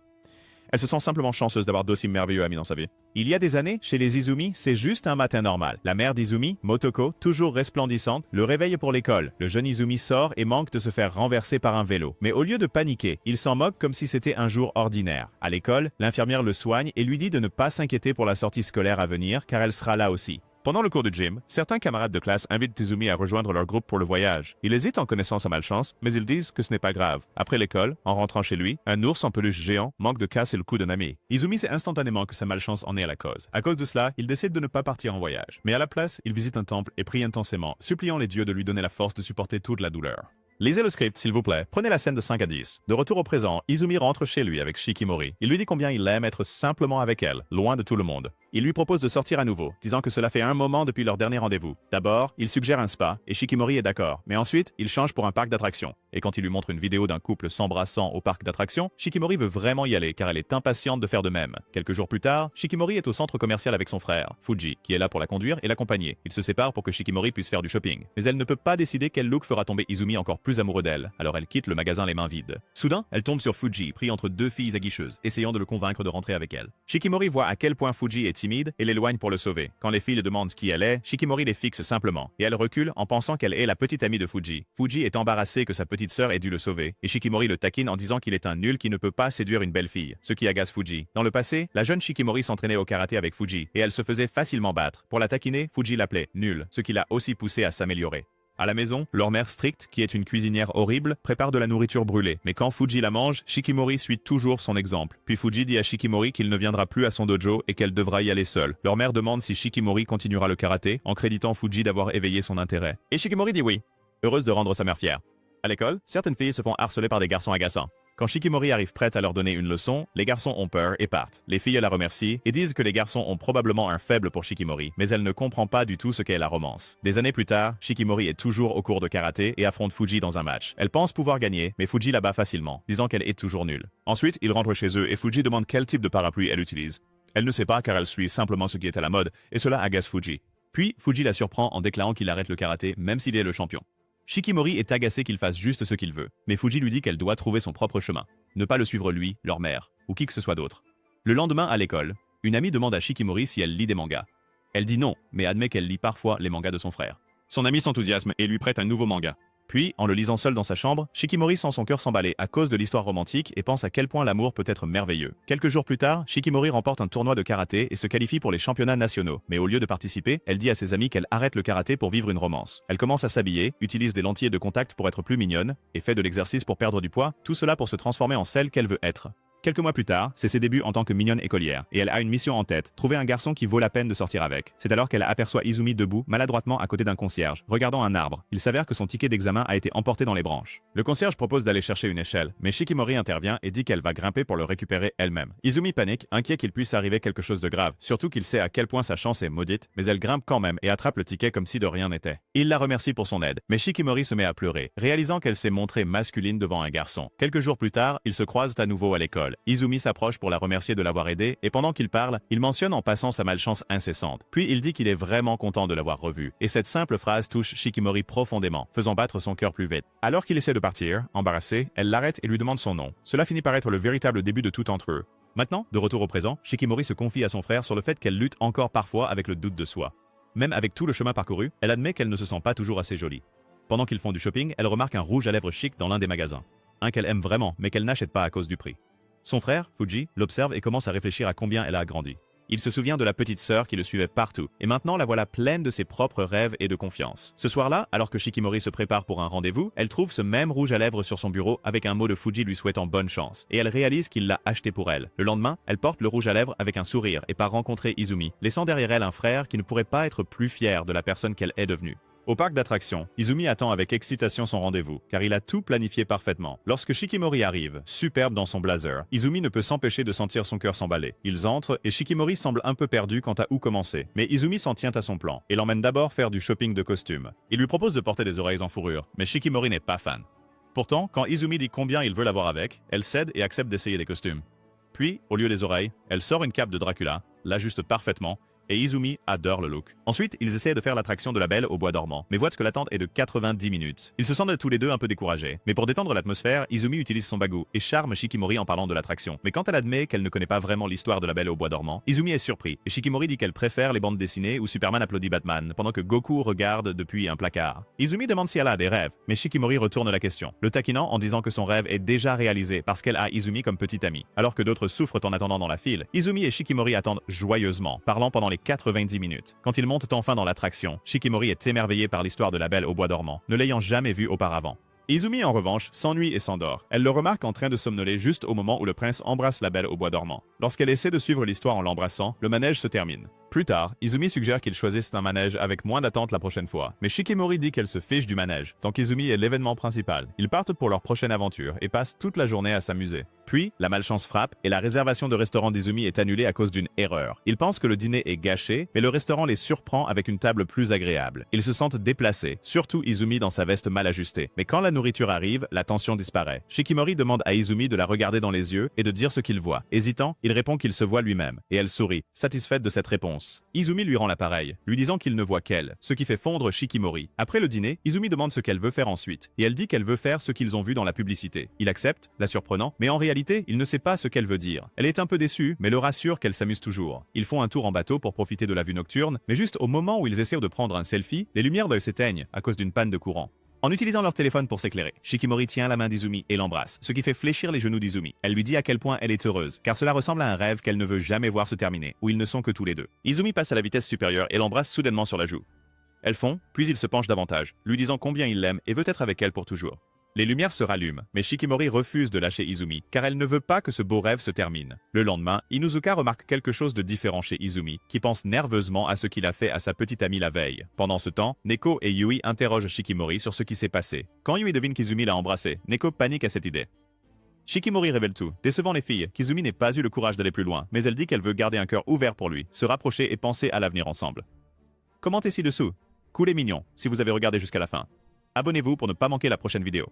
Elle se sent simplement chanceuse d'avoir d'aussi merveilleux amis dans sa vie. Il y a des années, chez les Izumi, c'est juste un matin normal. La mère d'Izumi, Motoko, toujours resplendissante, le réveille pour l'école. Le jeune Izumi sort et manque de se faire renverser par un vélo. Mais au lieu de paniquer, il s'en moque comme si c'était un jour ordinaire. À l'école, l'infirmière le soigne et lui dit de ne pas s'inquiéter pour la sortie scolaire à venir car elle sera là aussi. Pendant le cours de gym, certains camarades de classe invitent Izumi à rejoindre leur groupe pour le voyage. Il hésite en connaissant sa malchance, mais ils disent que ce n'est pas grave. Après l'école, en rentrant chez lui, un ours en peluche géant manque de casser le cou d'un ami. Izumi sait instantanément que sa malchance en est à la cause. À cause de cela, il décide de ne pas partir en voyage. Mais à la place, il visite un temple et prie intensément, suppliant les dieux de lui donner la force de supporter toute la douleur. Lisez le script, s'il vous plaît. Prenez la scène de 5 à 10. De retour au présent, Izumi rentre chez lui avec Shikimori. Il lui dit combien il aime être simplement avec elle, loin de tout le monde. Il lui propose de sortir à nouveau, disant que cela fait un moment depuis leur dernier rendez-vous. D'abord, il suggère un spa, et Shikimori est d'accord, mais ensuite, il change pour un parc d'attractions. Et quand il lui montre une vidéo d'un couple s'embrassant au parc d'attractions, Shikimori veut vraiment y aller car elle est impatiente de faire de même. Quelques jours plus tard, Shikimori est au centre commercial avec son frère, Fuji, qui est là pour la conduire et l'accompagner. Ils se séparent pour que Shikimori puisse faire du shopping. Mais elle ne peut pas décider quel look fera tomber Izumi encore plus amoureux d'elle, alors elle quitte le magasin les mains vides. Soudain, elle tombe sur Fuji, pris entre deux filles aguicheuses, essayant de le convaincre de rentrer avec elle. Shikimori voit à quel point Fuji est timide et l'éloigne pour le sauver. Quand les filles le demandent qui elle est, Shikimori les fixe simplement, et elle recule en pensant qu'elle est la petite amie de Fuji. Fuji est embarrassée que sa petite sœur ait dû le sauver, et Shikimori le taquine en disant qu'il est un nul qui ne peut pas séduire une belle fille, ce qui agace Fuji. Dans le passé, la jeune Shikimori s'entraînait au karaté avec Fuji, et elle se faisait facilement battre. Pour la taquiner, Fuji l'appelait nul, ce qui l'a aussi poussé à s'améliorer. À la maison, leur mère stricte, qui est une cuisinière horrible, prépare de la nourriture brûlée. Mais quand Fuji la mange, Shikimori suit toujours son exemple. Puis Fuji dit à Shikimori qu'il ne viendra plus à son dojo et qu'elle devra y aller seule. Leur mère demande si Shikimori continuera le karaté, en créditant Fuji d'avoir éveillé son intérêt. Et Shikimori dit oui, heureuse de rendre sa mère fière. À l'école, certaines filles se font harceler par des garçons agaçants. Quand Shikimori arrive prête à leur donner une leçon, les garçons ont peur et partent. Les filles la remercient et disent que les garçons ont probablement un faible pour Shikimori, mais elle ne comprend pas du tout ce qu'est la romance. Des années plus tard, Shikimori est toujours au cours de karaté et affronte Fuji dans un match. Elle pense pouvoir gagner, mais Fuji la bat facilement, disant qu'elle est toujours nulle. Ensuite, ils rentrent chez eux et Fuji demande quel type de parapluie elle utilise. Elle ne sait pas car elle suit simplement ce qui est à la mode, et cela agace Fuji. Puis, Fuji la surprend en déclarant qu'il arrête le karaté même s'il est le champion. Shikimori est agacée qu'il fasse juste ce qu'il veut, mais Fuji lui dit qu'elle doit trouver son propre chemin, ne pas le suivre lui, leur mère, ou qui que ce soit d'autre. Le lendemain à l'école, une amie demande à Shikimori si elle lit des mangas. Elle dit non, mais admet qu'elle lit parfois les mangas de son frère. Son ami s'enthousiasme et lui prête un nouveau manga. Puis, en le lisant seul dans sa chambre, Shikimori sent son cœur s'emballer à cause de l'histoire romantique et pense à quel point l'amour peut être merveilleux. Quelques jours plus tard, Shikimori remporte un tournoi de karaté et se qualifie pour les championnats nationaux. Mais au lieu de participer, elle dit à ses amis qu'elle arrête le karaté pour vivre une romance. Elle commence à s'habiller, utilise des lentilles de contact pour être plus mignonne, et fait de l'exercice pour perdre du poids, tout cela pour se transformer en celle qu'elle veut être. Quelques mois plus tard, c'est ses débuts en tant que mignonne écolière, et elle a une mission en tête, trouver un garçon qui vaut la peine de sortir avec. C'est alors qu'elle aperçoit Izumi debout, maladroitement à côté d'un concierge, regardant un arbre. Il s'avère que son ticket d'examen a été emporté dans les branches. Le concierge propose d'aller chercher une échelle, mais Shikimori intervient et dit qu'elle va grimper pour le récupérer elle-même. Izumi panique, inquiet qu'il puisse arriver quelque chose de grave, surtout qu'il sait à quel point sa chance est maudite, mais elle grimpe quand même et attrape le ticket comme si de rien n'était. Il la remercie pour son aide, mais Shikimori se met à pleurer, réalisant qu'elle s'est montrée masculine devant un garçon. Quelques jours plus tard, ils se croisent à nouveau à l'école. Izumi s'approche pour la remercier de l'avoir aidé, et pendant qu'il parle, il mentionne en passant sa malchance incessante. Puis il dit qu'il est vraiment content de l'avoir revue, et cette simple phrase touche Shikimori profondément, faisant battre son cœur plus vite. Alors qu'il essaie de partir, embarrassée, elle l'arrête et lui demande son nom. Cela finit par être le véritable début de tout entre eux. Maintenant, de retour au présent, Shikimori se confie à son frère sur le fait qu'elle lutte encore parfois avec le doute de soi. Même avec tout le chemin parcouru, elle admet qu'elle ne se sent pas toujours assez jolie. Pendant qu'ils font du shopping, elle remarque un rouge à lèvres chic dans l'un des magasins. Un qu'elle aime vraiment, mais qu'elle n'achète pas à cause du prix. Son frère, Fuji, l'observe et commence à réfléchir à combien elle a grandi. Il se souvient de la petite sœur qui le suivait partout, et maintenant la voilà pleine de ses propres rêves et de confiance. Ce soir-là, alors que Shikimori se prépare pour un rendez-vous, elle trouve ce même rouge à lèvres sur son bureau avec un mot de Fuji lui souhaitant bonne chance, et elle réalise qu'il l'a acheté pour elle. Le lendemain, elle porte le rouge à lèvres avec un sourire et part rencontrer Izumi, laissant derrière elle un frère qui ne pourrait pas être plus fier de la personne qu'elle est devenue. Au parc d'attractions, Izumi attend avec excitation son rendez-vous, car il a tout planifié parfaitement. Lorsque Shikimori arrive, superbe dans son blazer, Izumi ne peut s'empêcher de sentir son cœur s'emballer. Ils entrent et Shikimori semble un peu perdu quant à où commencer. Mais Izumi s'en tient à son plan et l'emmène d'abord faire du shopping de costumes. Il lui propose de porter des oreilles en fourrure, mais Shikimori n'est pas fan. Pourtant, quand Izumi dit combien il veut l'avoir avec, elle cède et accepte d'essayer des costumes. Puis, au lieu des oreilles, elle sort une cape de Dracula, l'ajuste parfaitement, et Izumi adore le look. Ensuite, ils essaient de faire l'attraction de la Belle au bois dormant, mais voient que l'attente est de 90 minutes. Ils se sentent tous les deux un peu découragés. Mais pour détendre l'atmosphère, Izumi utilise son bagou et charme Shikimori en parlant de l'attraction. Mais quand elle admet qu'elle ne connaît pas vraiment l'histoire de la Belle au bois dormant, Izumi est surpris, et Shikimori dit qu'elle préfère les bandes dessinées où Superman applaudit Batman, pendant que Goku regarde depuis un placard. Izumi demande si elle a des rêves, mais Shikimori retourne la question, le taquinant en disant que son rêve est déjà réalisé parce qu'elle a Izumi comme petite amie. Alors que d'autres souffrent en attendant dans la file, Izumi et Shikimori attendent joyeusement, parlant pendant les 90 minutes. Quand ils montent enfin dans l'attraction, Shikimori est émerveillée par l'histoire de la Belle au bois dormant, ne l'ayant jamais vue auparavant. Izumi, en revanche, s'ennuie et s'endort. Elle le remarque en train de somnoler juste au moment où le prince embrasse la Belle au bois dormant. Lorsqu'elle essaie de suivre l'histoire en l'embrassant, le manège se termine. Plus tard, Izumi suggère qu'ils choisissent un manège avec moins d'attente la prochaine fois, mais Shikimori dit qu'elle se fiche du manège, tant qu'Izumi est l'événement principal. Ils partent pour leur prochaine aventure et passent toute la journée à s'amuser. Puis, la malchance frappe et la réservation de restaurant d'Izumi est annulée à cause d'une erreur. Ils pensent que le dîner est gâché, mais le restaurant les surprend avec une table plus agréable. Ils se sentent déplacés, surtout Izumi dans sa veste mal ajustée. Mais quand la nourriture arrive, la tension disparaît. Shikimori demande à Izumi de la regarder dans les yeux et de dire ce qu'il voit. Hésitant, il répond qu'il se voit lui-même, et elle sourit, satisfaite de cette réponse. Izumi lui rend l'appareil, lui disant qu'il ne voit qu'elle, ce qui fait fondre Shikimori. Après le dîner, Izumi demande ce qu'elle veut faire ensuite, et elle dit qu'elle veut faire ce qu'ils ont vu dans la publicité. Il accepte, la surprenant, mais en réalité, il ne sait pas ce qu'elle veut dire. Elle est un peu déçue, mais le rassure qu'elle s'amuse toujours. Ils font un tour en bateau pour profiter de la vue nocturne, mais juste au moment où ils essaient de prendre un selfie, les lumières s'éteignent à cause d'une panne de courant. En utilisant leur téléphone pour s'éclairer, Shikimori tient la main d'Izumi et l'embrasse, ce qui fait fléchir les genoux d'Izumi. Elle lui dit à quel point elle est heureuse, car cela ressemble à un rêve qu'elle ne veut jamais voir se terminer, où ils ne sont que tous les deux. Izumi passe à la vitesse supérieure et l'embrasse soudainement sur la joue. Elles font, puis il se penche davantage, lui disant combien il l'aime et veut être avec elle pour toujours. Les lumières se rallument, mais Shikimori refuse de lâcher Izumi, car elle ne veut pas que ce beau rêve se termine. Le lendemain, Inuzuka remarque quelque chose de différent chez Izumi, qui pense nerveusement à ce qu'il a fait à sa petite amie la veille. Pendant ce temps, Neko et Yui interrogent Shikimori sur ce qui s'est passé. Quand Yui devine qu'Izumi l'a embrassé, Neko panique à cette idée. Shikimori révèle tout, décevant les filles, qu'Izumi n'ait pas eu le courage d'aller plus loin, mais elle dit qu'elle veut garder un cœur ouvert pour lui, se rapprocher et penser à l'avenir ensemble. Commentez ci-dessous. Cool et mignon, si vous avez regardé jusqu'à la fin. Abonnez-vous pour ne pas manquer la prochaine vidéo.